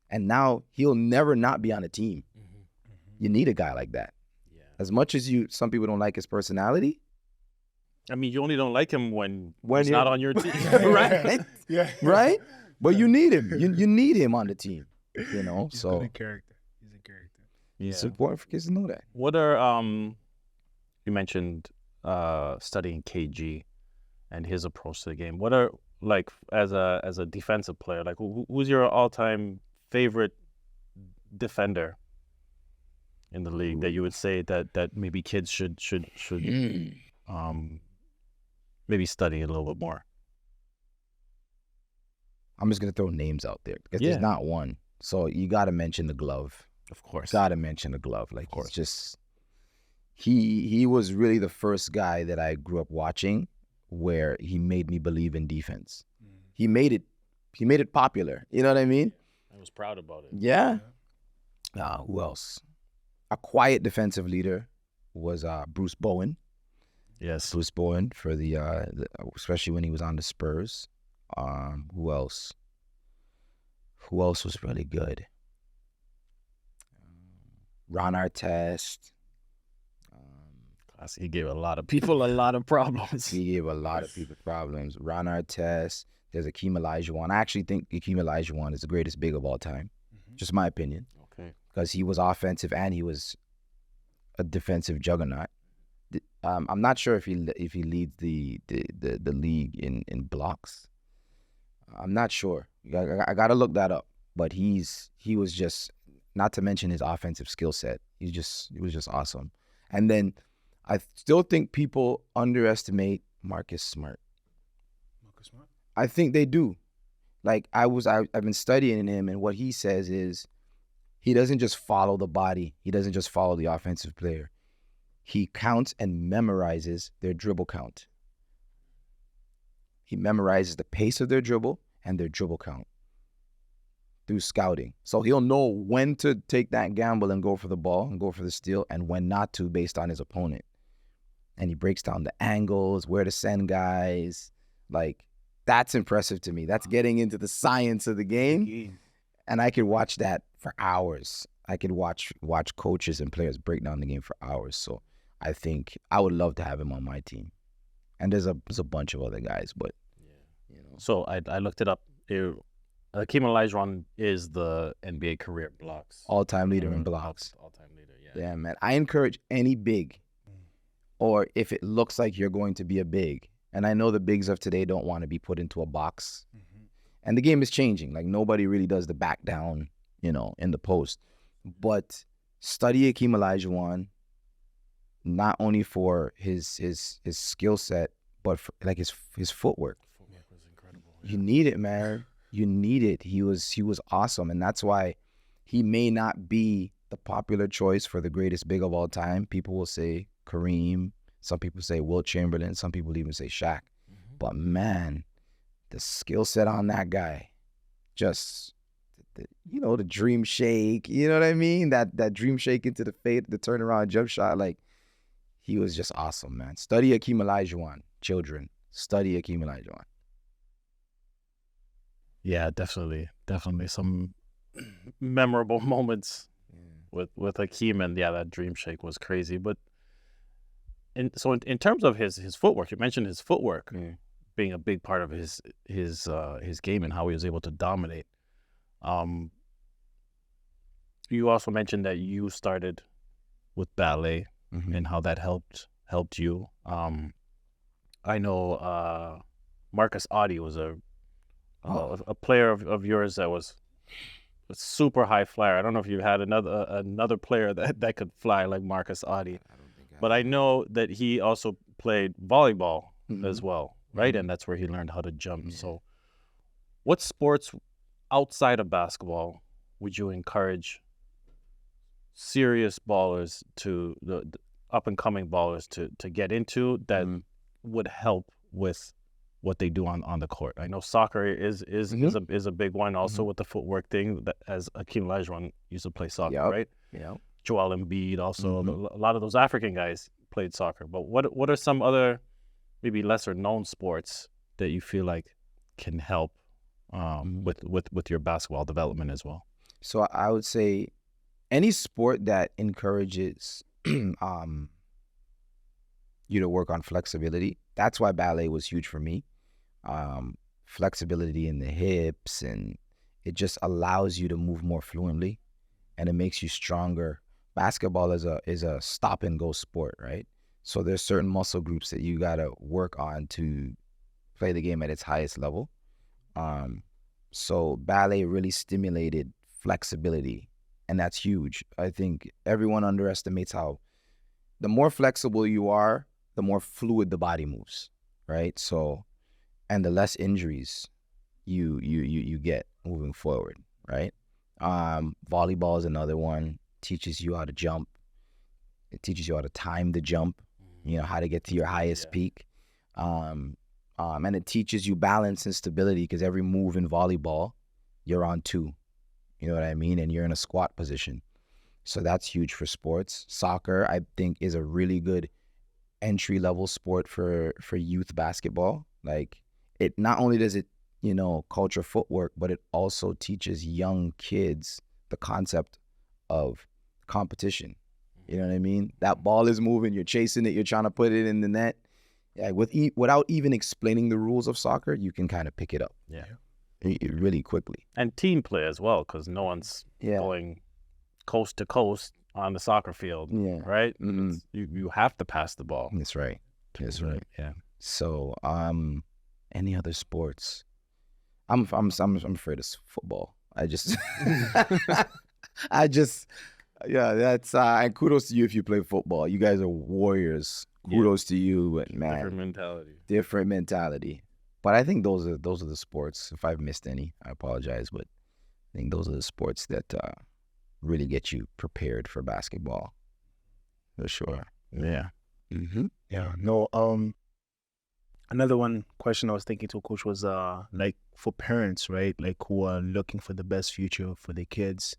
And now he'll never not be on a team. You need a guy like that. Yeah. As much as some people don't like his personality. I mean, you only don't like him when he's you're not on your team, right? Yeah. Right? But you need him. You need him on the team. He's So good in character. He's a character. Yeah. it's important for kids to know that. What are you mentioned studying KG and his approach to the game. What are, like, as a defensive player, like who's your all-time favorite defender in the league that you would say that maybe kids should maybe study a little bit more? I'm just gonna throw names out there because Yeah. there's not one. So you got to mention the glove. Of course. Got to mention the glove. Like, Of course. it's just he was really the first guy that I grew up watching where he made me believe in defense. He made it popular. You know what I mean? I was proud about it. Yeah. Who else? A quiet defensive leader was Bruce Bowen. Yes. Bruce Bowen for the especially when he was on the Spurs. Who else? Who else was really good? Ron Artest. He gave a lot of people a lot of problems. He gave a lot of people problems. Ron Artest. There's Akeem Olajuwon. I actually think Akeem Olajuwon is the greatest big of all time. Just my opinion. Okay. Because he was offensive and he was a defensive juggernaut. I'm not sure if he leads the league in blocks. I'm not sure. I got to look that up. But he was just, not to mention his offensive skill set. He was just awesome. And then I still think people underestimate Marcus Smart. Marcus Smart? I think they do. Like, I've been studying him, and what he says is he doesn't just follow the body. He doesn't just follow the offensive player. he counts and memorizes their dribble count. He memorizes the pace of their dribble and their dribble count through scouting. So he'll know when to take that gamble and go for the ball and go for the steal, and when not to based on his opponent. And he breaks down the angles, where to send guys. Like, that's impressive to me. That's getting into the science of the game. And I could watch that for hours. I could watch coaches and players break down the game for hours. So I think I would love to have him on my team. And there's a bunch of other guys, but you know. So I looked it up. Akeem Olajuwon is the NBA career blocks. All-time leader in blocks. All-time leader, yeah. Yeah, man. I encourage any big, or if it looks like you're going to be a big, and I know the bigs of today don't want to be put into a box. And the game is changing. Like, nobody really does the back down, you know, in the post. But study Akeem Olajuwon, not only for his skill set, but for, like, his footwork. Footwork was incredible. You need it, man. You need it. He was awesome, and that's why he may not be the popular choice for the greatest big of all time. People will say Kareem. Some people say Wilt Chamberlain. Some people even say Shaq. But man, the skill set on that guy, just you know, the dream shake. You know what I mean? That dream shake into the fade, the turnaround jump shot. Like, he was just awesome, man. Study Akeem Olajuwon, children. Study Akeem Olajuwon. Yeah, definitely some memorable moments with Akeem, and yeah, that dream shake was crazy. But in terms of his footwork, you mentioned his footwork being a big part of his game and how he was able to dominate. You also mentioned that you started with ballet and how that helped you. I know Marcus Audie was a player of yours that was a super high flyer. I don't know if you had another player that could fly like Marcus Audie, but I know that he also played volleyball as well, right? And that's where he learned how to jump. So, what sports outside of basketball would you encourage serious ballers to the up and coming ballers to get into that would help with what they do on the court? I know soccer is a big one also with the footwork thing, that as Akeem Olajuwon used to play soccer, right? Yeah. Joel Embiid also, a lot of those African guys played soccer. But what are some other maybe lesser known sports that you feel like can help with your basketball development as well? So I would say any sport that encourages you to work on flexibility. That's why ballet was huge for me. Flexibility in the hips, and it just allows you to move more fluently, and it makes you stronger. Basketball is a stop and go sport, right? So there's certain muscle groups that you gotta work on to play the game at its highest level. So ballet really stimulated flexibility, and that's huge. I think everyone underestimates how the more flexible you are, the more fluid the body moves, right? So, and the less injuries you get moving forward, right? Volleyball is another one. Teaches you how to jump. It teaches you how to time the jump, you know, how to get to your highest peak. And it teaches you balance and stability, because every move in volleyball, you're on two, you know what I mean? And you're in a squat position. So that's huge for sports. Soccer, I think, is a really good entry-level sport for youth basketball. Like, it not only does it, you know, culture footwork, but it also teaches young kids the concept of competition. You know what I mean? That ball is moving, you're chasing it, you're trying to put it in the net. Yeah, without even explaining the rules of soccer, you can kind of pick it up. Yeah. Really quickly. And team play as well, because no one's going coast to coast on the soccer field, right? You have to pass the ball. That's right. That's right. Yeah. So, any other sports? I'm afraid of football. That's and kudos to you if you play football. You guys are warriors. Kudos to you, man. Different mentality. But I think those are the sports. If I've missed any, I apologize. But I think those are the sports that really get you prepared for basketball, for sure. Yeah. Yeah. No. Another one question I was thinking to Coach was like for parents, right? Like who are looking for the best future for their kids.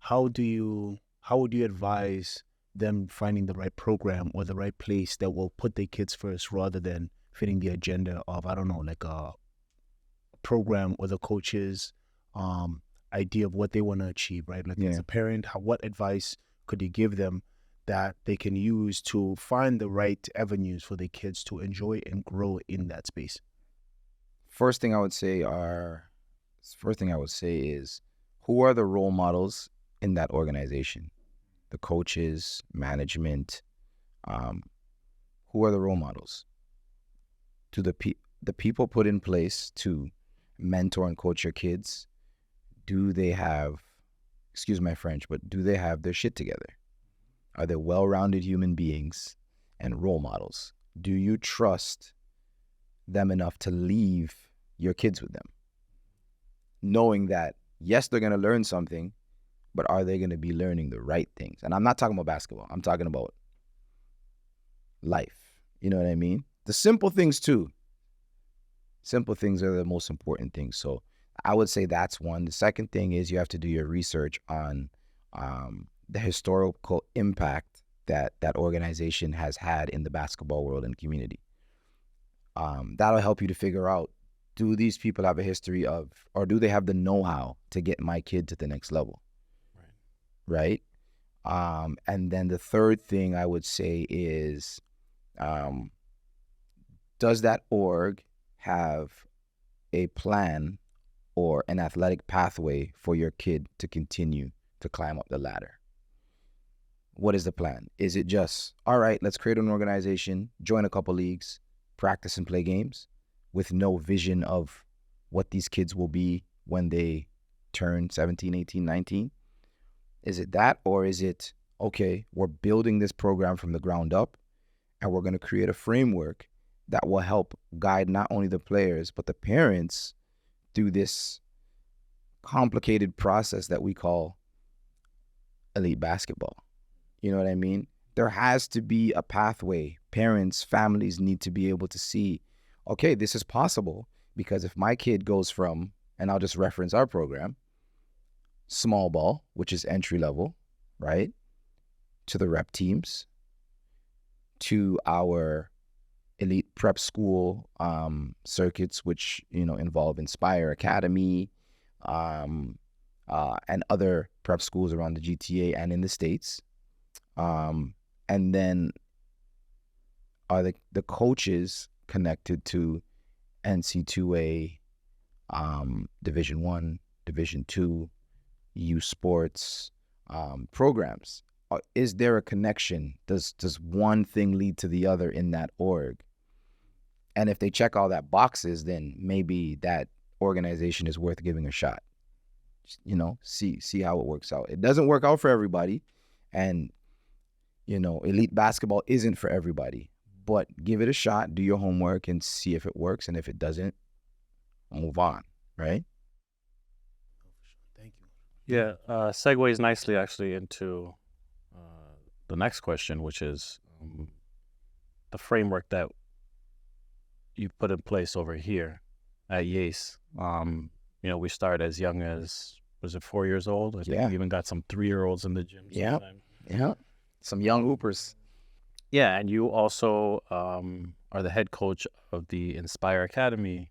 How would you advise them finding the right program or the right place that will put their kids first rather than fitting the agenda of, I don't know, like a program or the coach's idea of what they want to achieve, right? Like as Yeah. a parent, what advice could you give them that they can use to find the right avenues for their kids to enjoy and grow in that space? First thing I would say is, who are the role models in that organization? The coaches, management, who are the role models? Do the people put in place to mentor and coach your kids, do they have, excuse my French, but do they have their shit together? Are they well-rounded human beings and role models? Do you trust them enough to leave your kids with them, knowing that, yes, they're going to learn something, but are they going to be learning the right things? And I'm not talking about basketball. I'm talking about life. You know what I mean? The simple things too. Simple things are the most important things. So I would say that's one. The second thing is you have to do your research on the historical impact that that organization has had in the basketball world and community. That'll help you to figure out, do these people have a history of, or do they have the know-how to get my kid to the next level? Right? And then the third thing I would say is, does that org have a plan or an athletic pathway for your kid to continue to climb up the ladder? What is the plan? Is it just, all right, let's create an organization, join a couple leagues, practice and play games, with no vision of what these kids will be when they turn 17, 18, 19? Is it that, or is it, okay, we're building this program from the ground up and we're going to create a framework that will help guide not only the players, but the parents through this complicated process that we call elite basketball? You know what I mean? There has to be a pathway. Parents, families need to be able to see, okay, this is possible, because if my kid goes from, and I'll just reference our program, small ball, which is entry level, right, to the rep teams, to our elite prep school circuits, which, involve Inspire Academy and other prep schools around the GTA and in the States. And then are the coaches connected to NC2A, Division 1, Division 2, youth sports programs? Is there a connection? Does one thing lead to the other in that org? And if they check all that boxes, then maybe that organization is worth giving a shot. See how it works out. It doesn't work out for everybody, and elite basketball isn't for everybody. But give it a shot, do your homework, and see if it works. And if it doesn't, move on, right? Thank you. Yeah. Segues nicely actually into the next question, which is the framework that you put in place over here at YAAACE. We start as young as, was it 4 years old? I think we even got some 3-year-olds in the gym. Yeah. Some young hoopers. Yeah, and you also are the head coach of the Inspire Academy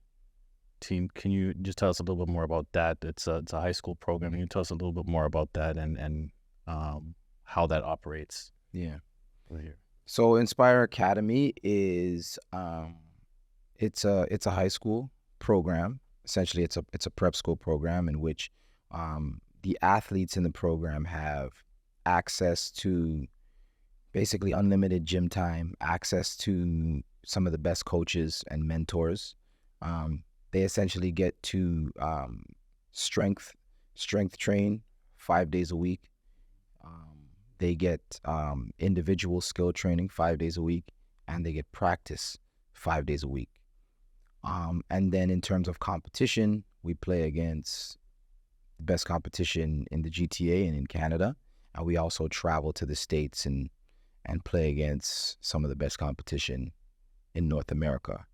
team. Can you just tell us a little bit more about that? It's a high school program. Can you tell us a little bit more about that and how that operates? Yeah. Over here. So Inspire Academy is it's a high school program. Essentially, it's a prep school program in which the athletes in the program have access to basically unlimited gym time, access to some of the best coaches and mentors. They essentially get to strength train 5 days a week. They get individual skill training 5 days a week, and they get practice 5 days a week. And then in terms of competition, we play against the best competition in the GTA and in Canada. And we also travel to the States and and play against some of the best competition in North America.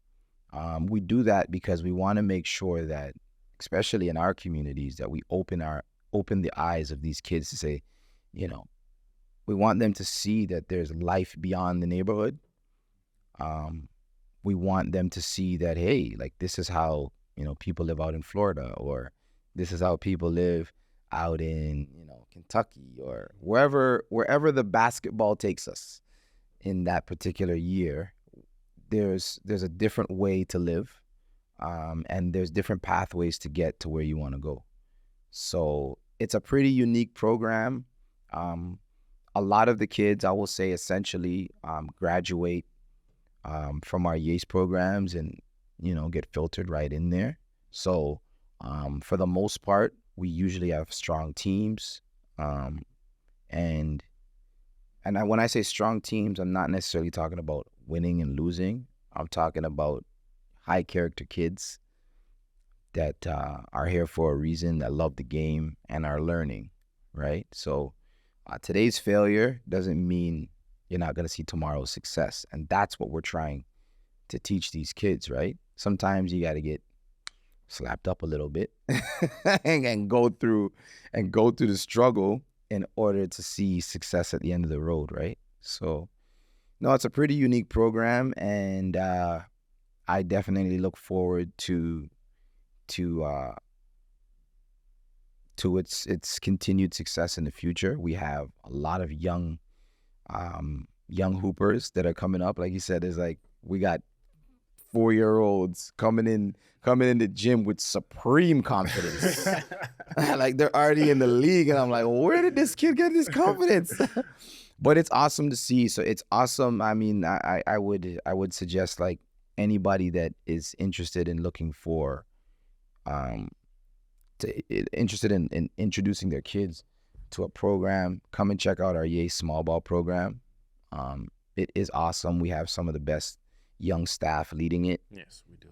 We do that because we want to make sure that, especially in our communities, that we open the eyes of these kids to say, you know, we want them to see that there's life beyond the neighborhood. We want them to see that, hey, like, this is how, you know, people live out in Florida, or this is how people live out in, you know, Kentucky, or wherever the basketball takes us in that particular year. There's a different way to live, and there's different pathways to get to where you want to go. So it's a pretty unique program. A lot of the kids, I will say, essentially graduate from our YAAACE programs and, you know, get filtered right in there. So for the most part, we usually have strong teams. And when I say strong teams, I'm not necessarily talking about winning and losing. I'm talking about high character kids that are here for a reason, that love the game and are learning, right? So today's failure doesn't mean you're not going to see tomorrow's success. And that's what we're trying to teach these kids, right? Sometimes you got to get slapped up a little bit and go through the struggle in order to see success at the end of the road, right? So, no, it's a pretty unique program, and I definitely look forward to its continued success in the future. We have a lot of young hoopers that are coming up. Like you said, there's like, we got 4-year-olds coming in the gym with supreme confidence. Like, they're already in the league, and I'm like, where did this kid get this confidence? But it's awesome to see. So it's awesome. I mean, I would suggest, like, anybody that is interested in looking for, interested in introducing their kids to a program, come and check out our YAAACE small ball program. It is awesome. We have some of the best young staff leading it. Yes, we do.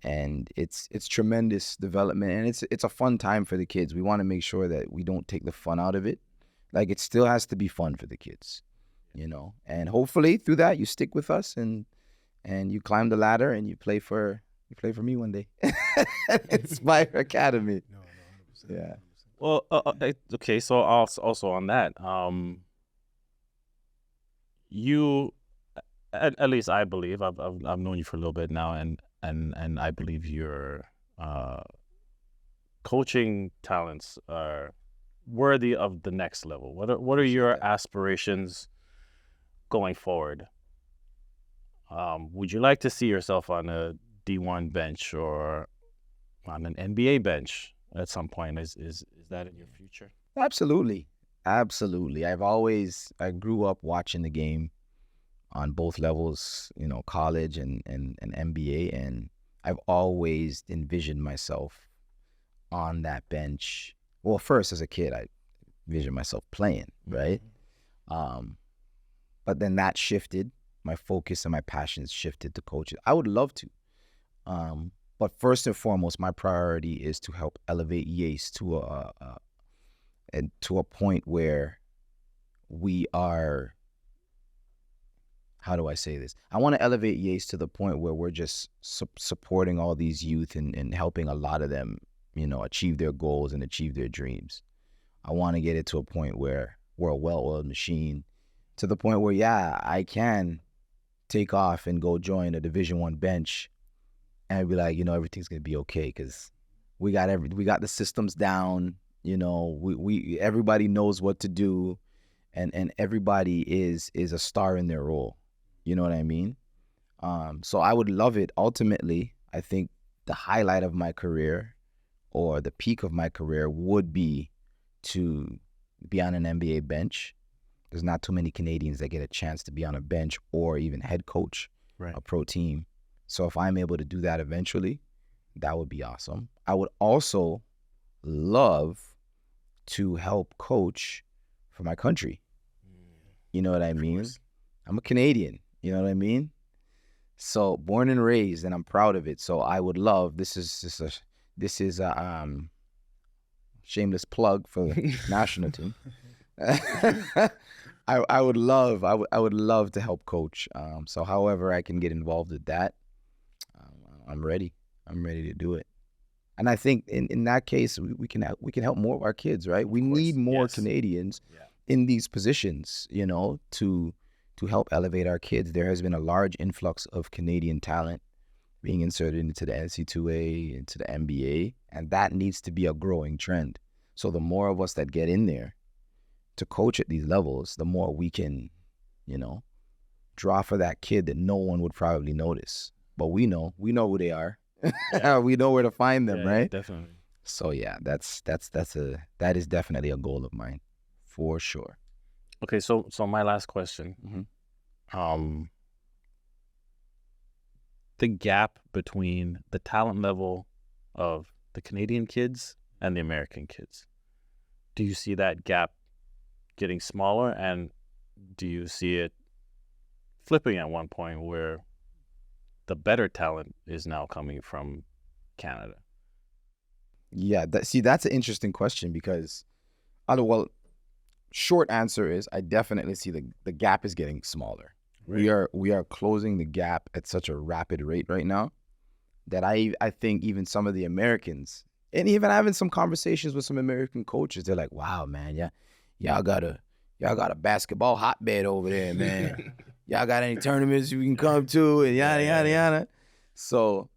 And it's tremendous development, and it's a fun time for the kids. We want to make sure that we don't take the fun out of it. Like, it still has to be fun for the kids, you know. And hopefully through that you stick with us and you climb the ladder and you play for me one day. Inspire Academy. No, 100%. Yeah. Well, okay. So also on that, you, at least I believe, I've known you for a little bit now, and I believe your coaching talents are worthy of the next level. What are your aspirations going forward? Would you like to see yourself on a D1 bench or on an NBA bench at some point? Is that in your future? Absolutely. I grew up watching the game on both levels, you know, college and NBA, and I've always envisioned myself on that bench. Well, first as a kid, I envisioned myself playing, right? But then that shifted. My focus and my passions shifted to coaching. I would love to. But first and foremost, my priority is to help elevate YAAACE to a point where we are, how do I say this? I want to elevate YAAACE to the point where we're just supporting all these youth and helping a lot of them, you know, achieve their goals and achieve their dreams. I want to get it to a point where we're a well-oiled machine, to the point where, yeah, I can take off and go join a Division I bench and be like, you know, everything's going to be okay because we got the systems down, you know, we everybody knows what to do, and everybody is a star in their role. You know what I mean? So I would love it. Ultimately, I think the highlight of my career or the peak of my career would be to be on an NBA bench. There's not too many Canadians that get a chance to be on a bench or even head coach a pro team. So if I'm able to do that eventually, that would be awesome. I would also love to help coach for my country. You know what I mean? I'm a Canadian. You know what I mean? So born and raised, and I'm proud of it. So I would love, this is a shameless plug for the national team. I would love to help coach. So however I can get involved with that, I'm ready. I'm ready to do it. And I think in that case, we can help more of our kids, right? We need more Canadians in these positions, you know, to help elevate our kids. There has been a large influx of Canadian talent being inserted into the NC2A, into the NBA, and that needs to be a growing trend. So the more of us that get in there to coach at these levels, the more we can, you know, draw for that kid that no one would probably notice. But we know who they are. Yeah. We know where to find them, right? Yeah, definitely. So yeah, that is definitely a goal of mine, for sure. Okay, so my last question. Mm-hmm. The gap between the talent level of the Canadian kids and the American kids. Do you see that gap getting smaller, and do you see it flipping at one point where the better talent is now coming from Canada? Yeah, that's an interesting question because, short answer is I definitely see the gap is getting smaller. Right. We are closing the gap at such a rapid rate right now that I think even some of the Americans, and even having some conversations with some American coaches, they're like, "Wow, man, y'all got a basketball hotbed over there, man. Y'all got any tournaments you can come to, and yada yada yada." So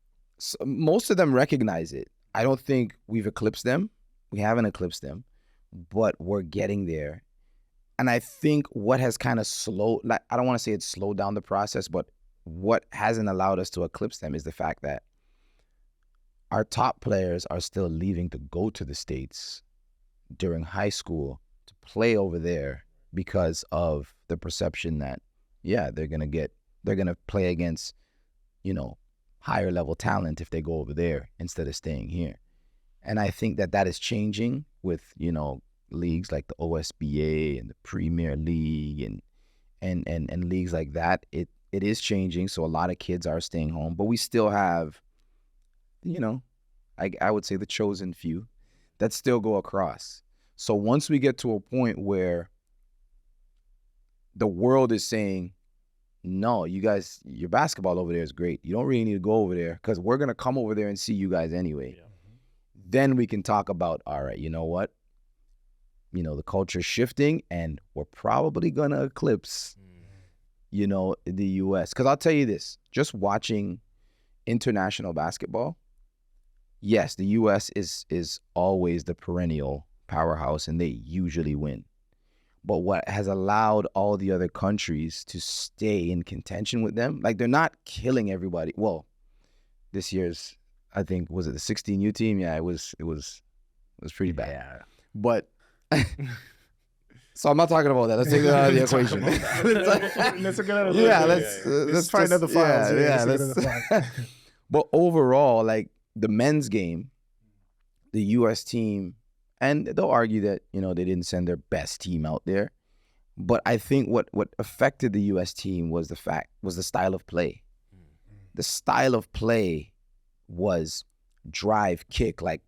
most of them recognize it. I don't think we've eclipsed them. We haven't eclipsed them, but we're getting there. And I think what has kind of I don't want to say it's slowed down the process, but what hasn't allowed us to eclipse them is the fact that our top players are still leaving to go to the States during high school to play over there because of the perception that, yeah, they're going to play against, you know, higher level talent if they go over there instead of staying here. And I think that is changing with, you know, leagues like the OSBA and the Premier League and leagues like that. It is changing. So a lot of kids are staying home, but we still have, you know, I would say the chosen few that still go across. So once we get to a point where the world is saying, no, you guys, your basketball over there is great. You don't really need to go over there because we're going to come over there and see you guys anyway. Yeah. Then we can talk about, all right, you know what? You know, the culture's shifting and we're probably going to eclipse, you know, the U.S. Because I'll tell you this, just watching international basketball, yes, the U.S. is always the perennial powerhouse and they usually win. But what has allowed all the other countries to stay in contention with them, like they're not killing everybody. Well, this year's, I think, was it the 16U team? Yeah, it was pretty bad. Yeah. But so I'm not talking about that. Let's take that out of the equation. Let's try another files. But overall, like the men's game, the U.S. team, and they'll argue that, you know, they didn't send their best team out there. But I think what affected the U.S. team was the style of play. The style of play was drive, kick, like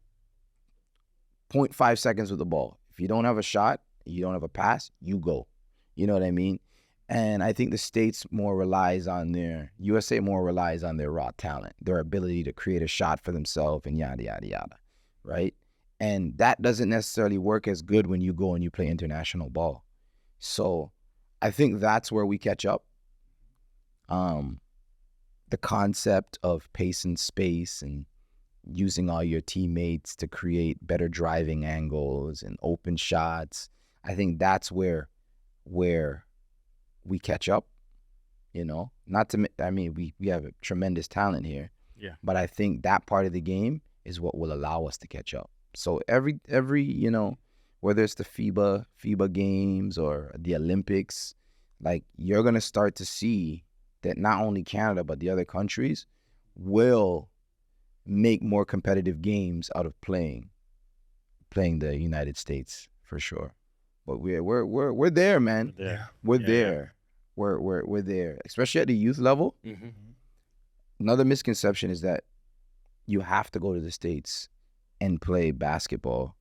0.5 seconds with the ball. If you don't have a shot, you don't have a pass, you go. You know what I mean? And I think the USA more relies on their raw talent, their ability to create a shot for themselves and yada, yada, yada, right? And that doesn't necessarily work as good when you go and you play international ball. So I think that's where we catch up. The concept of pace and space and using all your teammates to create better driving angles and open shots. I think that's where we catch up, you know, we have a tremendous talent here. Yeah. But I think that part of the game is what will allow us to catch up. So every, you know, whether it's the FIBA games or the Olympics, like you're going to start to see that not only Canada, but the other countries will make more competitive games out of playing the United States for sure. But we're there, man. We're there. We're there, especially at the youth level. Mm-hmm. Another misconception is that you have to go to the States and play basketball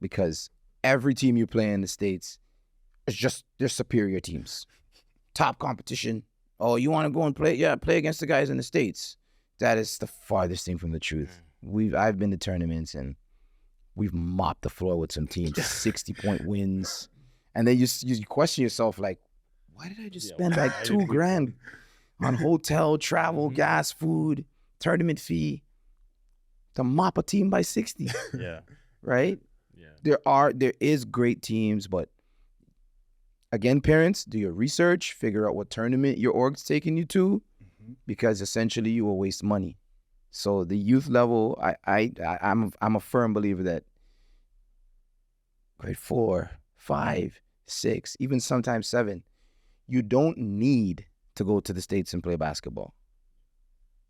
because every team you play in the States It's just they're superior teams. Top competition. Oh, you want to go and play? Yeah, play against the guys in the States. That is the farthest thing from the truth. I've been to tournaments and we've mopped the floor with some teams, 60-point wins. And then you question yourself, like, why did I just spend like $2,000 on hotel, travel, gas, food, tournament fee to mop a team by 60? Yeah. Right? Yeah. There is great teams, but again, parents, do your research, figure out what tournament your org's taking you to, because essentially you will waste money. So the youth level, I'm a firm believer that grade 4, 5, 6, even sometimes 7, you don't need to go to the States and play basketball.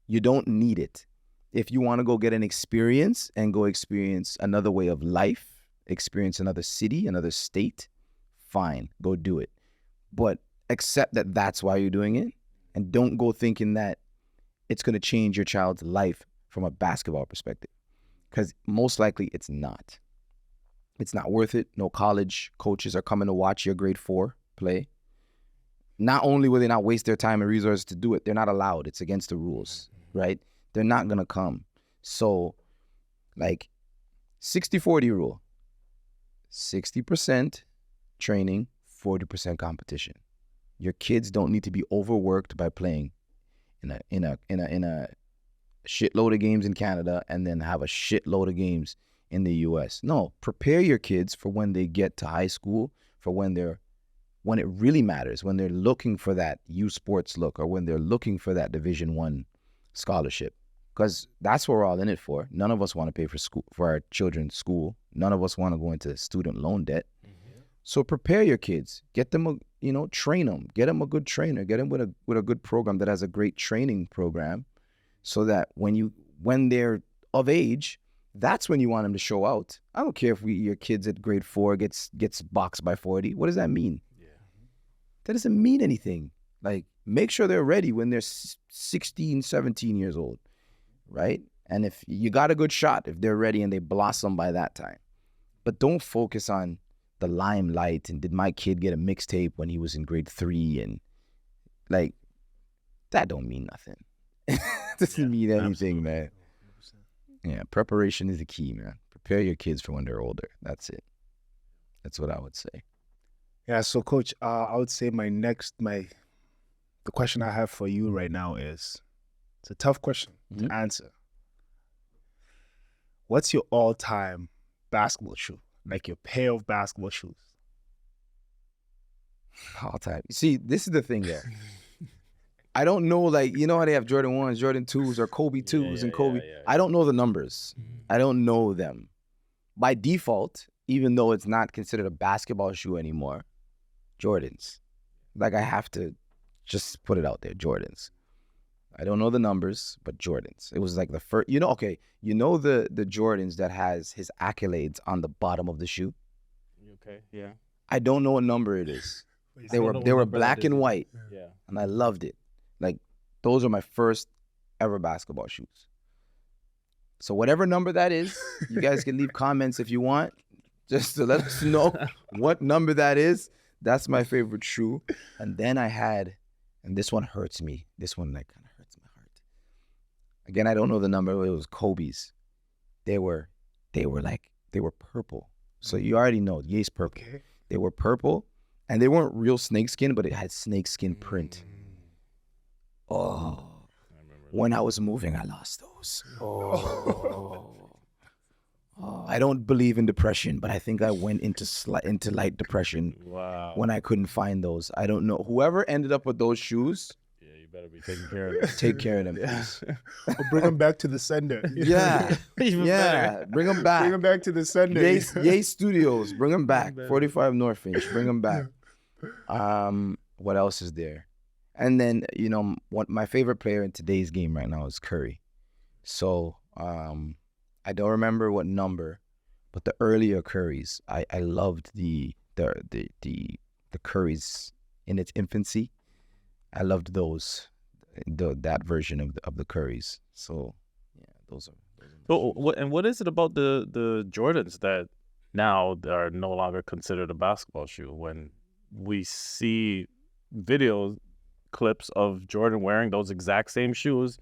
You don't need it. If you want to go get an experience and go experience another way of life, experience another city, another state, fine, go do it. But accept that that's why you're doing it, and don't go thinking that it's going to change your child's life from a basketball perspective, because most likely it's not. It's not worth it. No college coaches are coming to watch your grade 4 play. Not only will they not waste their time and resources to do it, they're not allowed. It's against the rules, right? They're not going to come. So, like, 60-40 rule. 60% training, 40% competition. Your kids don't need to be overworked by playing in a shitload of games in Canada and then have a shitload of games in the US. No, prepare your kids for when they get to high school, for when it really matters, when they're looking for that U Sports look, or when they're looking for that Division I scholarship. Because that's what we're all in it for. None of us want to pay for our children's school. None of us want to go into student loan debt. So prepare your kids. Get them, train them. Get them a good trainer. Get them with a good program that has a great training program, so that when they're of age, that's when you want them to show out. I don't care if your kids at grade 4 gets boxed by 40. What does that mean? That doesn't mean anything. Like, make sure they're ready when they're 16, 17 years old, right? And if you got a good shot, if they're ready and they blossom by that time. But don't focus on the limelight and did my kid get a mixtape when he was in grade 3, and like, that don't mean nothing. Doesn't mean anything, man. Yeah, preparation is the key, man. Prepare your kids for when they're older. That's it. That's what I would say. Yeah, so Coach, I would say the question I have for you right now is, it's a tough question to answer. What's your all-time basketball shoe? Like your pair of basketball shoes? All time. See, this is the thing there. I don't know, like, you know how they have Jordan 1s, Jordan 2s, or Kobe 2s and Kobe. I don't know the numbers. I don't know them. By default, even though it's not considered a basketball shoe anymore, Jordans. Like, I have to just put it out there, Jordans. I don't know the numbers, but Jordans. It was like the first, the Jordans that has his accolades on the bottom of the shoe? Okay, yeah. I don't know what number it is. They were black and white, and I loved it. Like, those are my first ever basketball shoes. So whatever number that is, you guys can leave comments if you want, just to let us know what number that is. That's my favorite shoe. And then I had, and this one hurts me. This one like kind of hurts my heart. Again, I don't know the number. It was Kobe's. They were purple. So you already know, YAAACE purple. Okay. They were purple, and they weren't real snakeskin, but it had snakeskin print. Oh, when I was moving, I lost those. Oh. I don't believe in depression, but I think I went into light depression. Wow. When I couldn't find those. I don't know. Whoever ended up with those shoes, yeah, you better be taking care of them. Take care of them, please. Or bring them back to the sender. Yeah. Yeah. Bring them back. Bring them back to the sender. YAAACE Studios. Bring them back. 45 North Finch. Bring them back. What else is there? And then, what my favorite player in today's game right now is Curry. So, I don't remember what number, but the earlier Currys, I loved the Currys in its infancy. I loved those, that version of the Currys. So yeah, those are. So what is it about the Jordans that now are no longer considered a basketball shoe when we see video clips of Jordan wearing those exact same shoes,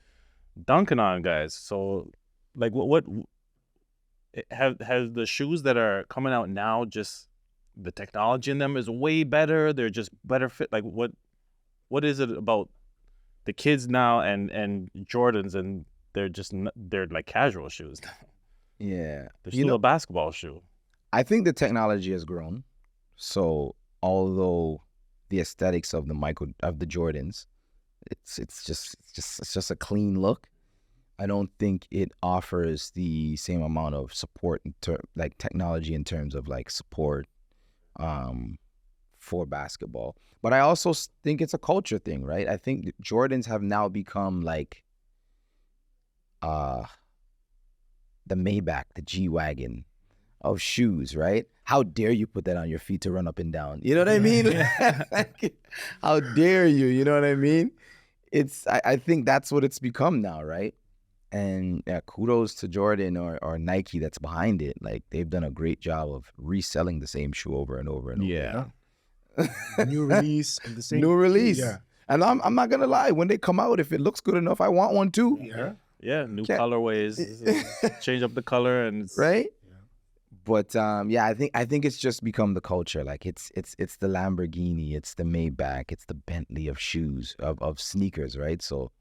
dunking on guys. So, like, what has the shoes that are coming out now, just the technology in them is way better? They're just better fit. Like, what is it about the kids now and Jordans, and they're like casual shoes now? Yeah. They're still a basketball shoe. I think the technology has grown. So although the aesthetics of the Jordans, it's just a clean look, I don't think it offers the same amount of support like technology in terms of like support for basketball. But I also think it's a culture thing, right? I think Jordans have now become like the Maybach, the G-Wagon of shoes, right? How dare you put that on your feet to run up and down? You know what I mean? Like, how dare you? You know what I mean? I think that's what it's become now, right? And yeah, kudos to Jordan or Nike that's behind it. Like, they've done a great job of reselling the same shoe over and over and over. Yeah. New release and the same. New release. Yeah. And I'm not gonna lie, when they come out, if it looks good enough, I want one too. Yeah. Yeah, new colorways, change up the color, and Right? But yeah, I think it's just become the culture. Like it's the Lamborghini, it's the Maybach, it's the Bentley of shoes, of sneakers, right? So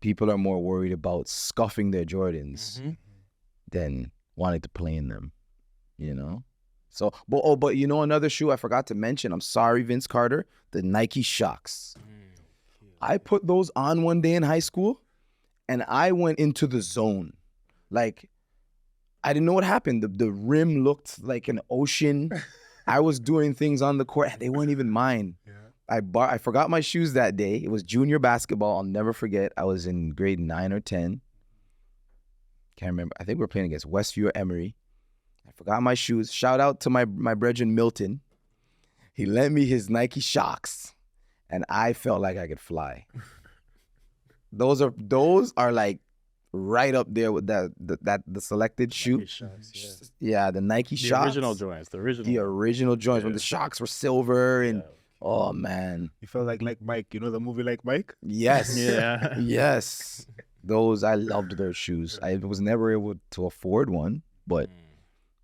people are more worried about scuffing their Jordans than wanting to play in them, you know? So, but you know another shoe I forgot to mention, I'm sorry, Vince Carter, the Nike Shox. I put those on one day in high school and I went into the zone. Like, I didn't know what happened. The rim looked like an ocean. I was doing things on the court and they weren't even mine. Yeah. I forgot my shoes that day. It was junior basketball. I'll never forget. I was in grade 9 or 10. Can't remember. I think we were playing against Westview or Emory. I forgot my shoes. Shout out to my brethren Milton. He lent me his Nike Shox and I felt like I could fly. Those are like right up there with the selected shoe. Shox, yeah, the Nike Shox. original joints. The original joints when the Shox were silver and oh man. You felt like Mike, you know the movie Like Mike? Yes. Yeah. Yes. Those, I loved those shoes. I was never able to afford one, but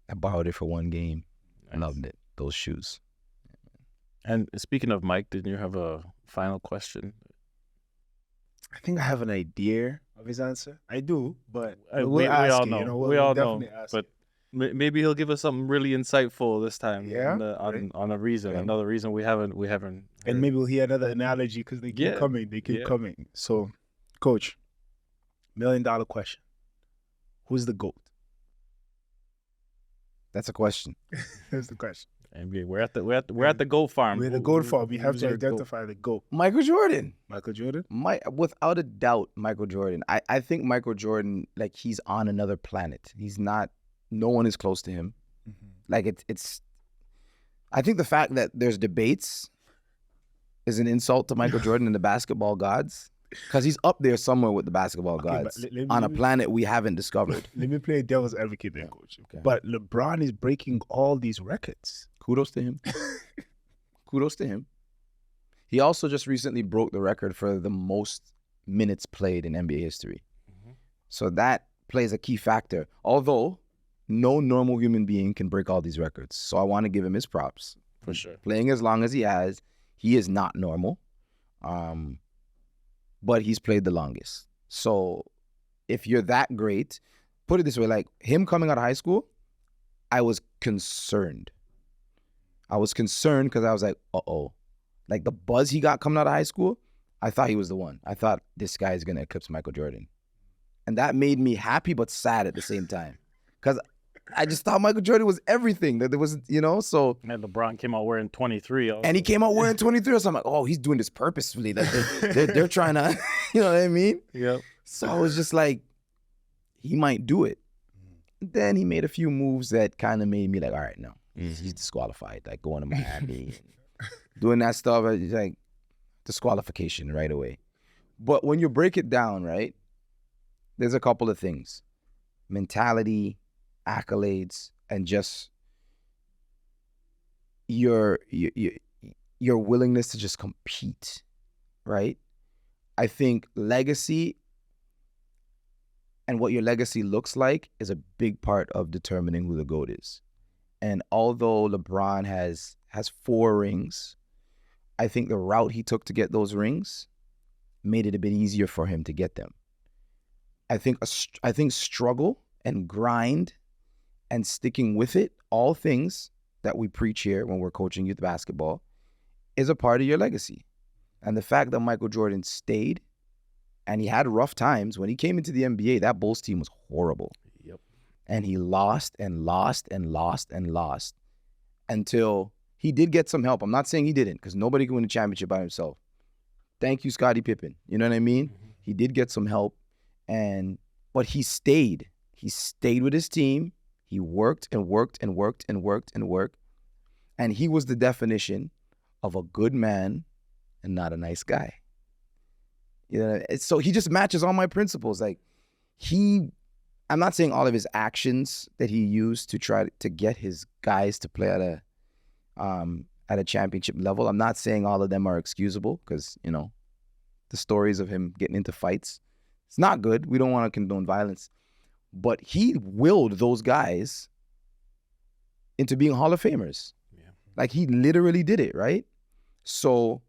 I borrowed it for one game. Nice. I loved it. Those shoes. And speaking of Mike, didn't you have a final question? I think I have an idea of his answer. I do, but We all know. You know, we all know. definitely ask But maybe he'll give us something really insightful this time. Yeah, on a reason, another reason we haven't. And heard. maybe we'll hear another analogy because they keep coming. They keep coming. So, Coach, $1 million question: who's the GOAT? That's a question. That's the question. NBA, we're at the goat farm. We're the GOAT farm. We have Who's to your GOAT? identify the GOAT. Michael Jordan. Michael Jordan. Without a doubt, Michael Jordan. I think Michael Jordan, like, he's on another planet. He's not, no one is close to him. Like, it's I think the fact that there's debates is an insult to Michael Jordan and the basketball gods, because he's up there somewhere with the basketball gods on a planet we haven't discovered. Let me play devil's advocate there, Coach. Okay. But LeBron is breaking all these records. Kudos to him. Kudos to him. He also just recently broke the record for the most minutes played in NBA history. So that plays a key factor. Although no normal human being can break all these records. So I want to give him his props. For sure. Playing as long as he has, he is not normal. But he's played the longest. So if you're that great, put it this way, like him coming out of high school, I was concerned. I was concerned because I was like, uh-oh. Like the buzz he got coming out of high school, I thought he was the one. I thought this guy is going to eclipse Michael Jordan. And that made me happy but sad at the same time. Because I just thought Michael Jordan was everything. That there was, you know, so. And LeBron came out wearing 23. Also. And he came out wearing 23. So I'm like, oh, he's doing this purposefully. Like they're trying to, you know what I mean? Yep. So I was just like, he might do it. Then he made a few moves that kind of made me like, all right, no. He's disqualified, like going to Miami, doing that stuff, like disqualification right away. But when you break it down, right, there's a couple of things. Mentality, accolades, and just your willingness to just compete, right? I think legacy and what your legacy looks like is a big part of determining who the GOAT is. And although LeBron has 4 rings, I think the route he took to get those rings made it a bit easier for him to get them. I think struggle and grind and sticking with it, all things that we preach here when we're coaching youth basketball, is a part of your legacy. And the fact that Michael Jordan stayed, and he had rough times. When he came into the NBA, that Bulls team was horrible. Yep. And he lost and lost and lost and lost until he did get some help. I'm not saying he didn't, because nobody can win a championship by himself. Thank you, Scottie Pippen. You know what I mean? Mm-hmm. He did get some help, but he stayed. He stayed with his team. He worked and worked and worked and worked and worked. And he was the definition of a good man and not a nice guy. You know, so he just matches all my principles. Like I'm not saying all of his actions that he used to try to get his guys to play at a championship level. I'm not saying all of them are excusable, because, you know, the stories of him getting into fights, it's not good. We don't want to condone violence. But he willed those guys into being Hall of Famers. Yeah. Like, he literally did it, right? So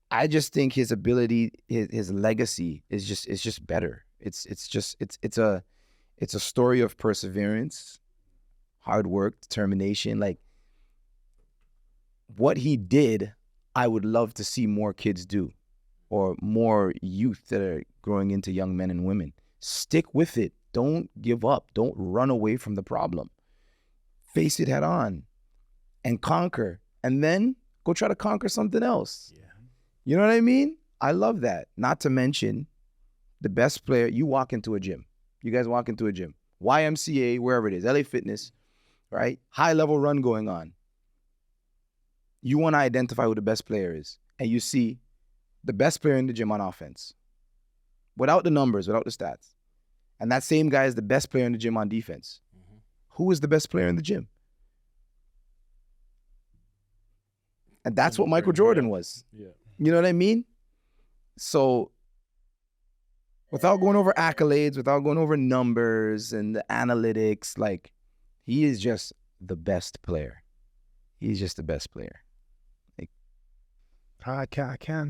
I just think his ability, his legacy is just better. It's a story of perseverance, hard work, determination. Like, what he did, I would love to see more kids do, or more youth that are growing into young men and women. Stick with it. Don't give up. Don't run away from the problem. Face it head on and conquer, and then go try to conquer something else. Yeah. You know what I mean? I love that. Not to mention, the best player, you walk into a gym. You guys walk into a gym. YMCA, wherever it is, LA Fitness, right? High level run going on. You want to identify who the best player is, and you see the best player in the gym on offense, without the numbers, without the stats. And that same guy is the best player in the gym on defense. Mm-hmm. Who is the best player in the gym? And that's what Michael Jordan was. Yeah. You know what I mean? So, without going over accolades, without going over numbers and the analytics, like, he is just the best player. He's just the best player. I can't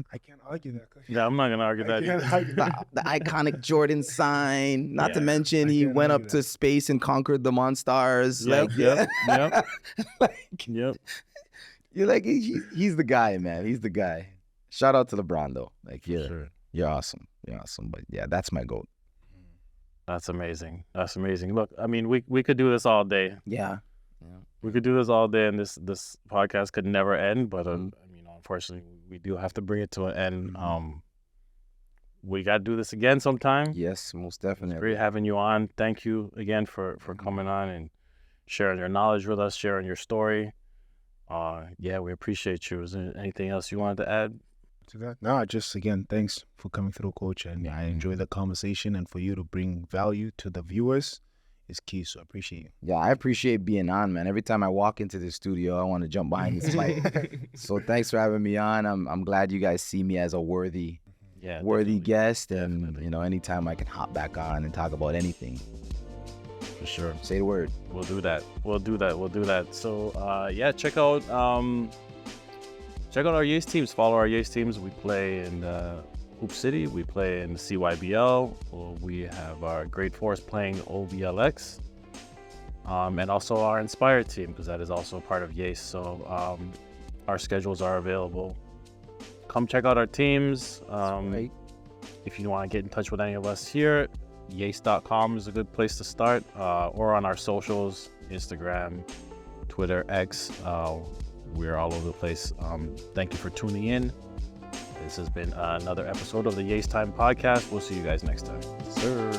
argue that. Yeah, I'm not gonna argue that. The iconic Jordan sign. Not to mention, he went up to space and conquered the Monstars. Yep. Yep. You're like, he's the guy, man. He's the guy. Shout out to LeBron, though. Like, you're awesome. You're awesome. But yeah, that's my GOAT. That's amazing. That's amazing. Look, I mean, we could do this all day. Yeah. We could do this all day, and this podcast could never end. But I mean, unfortunately, we do have to bring it to an end. We got to do this again sometime. Yes, most definitely. It's great having you on. Thank you again for coming on and sharing your knowledge with us, sharing your story. Yeah, we appreciate you. Is there anything else you wanted to add to that? No, just again, thanks for coming through, Coach. And I enjoy the conversation, and for you to bring value to the viewers is key. So I appreciate you. Yeah, I appreciate being on, man. Every time I walk into the studio, I want to jump behind this mic. So thanks for having me on. I'm glad you guys see me as a worthy guest, and definitely. You know, anytime I can hop back on and talk about anything. For sure. Say the word. We'll do that. So yeah, check out our YAAACE teams. Follow our YAAACE teams. We play in Hoop City. We play in the CYBL. We have our Great Force playing OVLX. And also our Inspired team, because that is also a part of YAAACE. So our schedules are available. Come check out our teams. Right. If you want to get in touch with any of us here, YAAACE.com is a good place to start, or on our socials, Instagram, Twitter, X. We're all over the place. Thank you for tuning in. This has been another episode of the YAAACE Time podcast. We'll see you guys next time. Sir.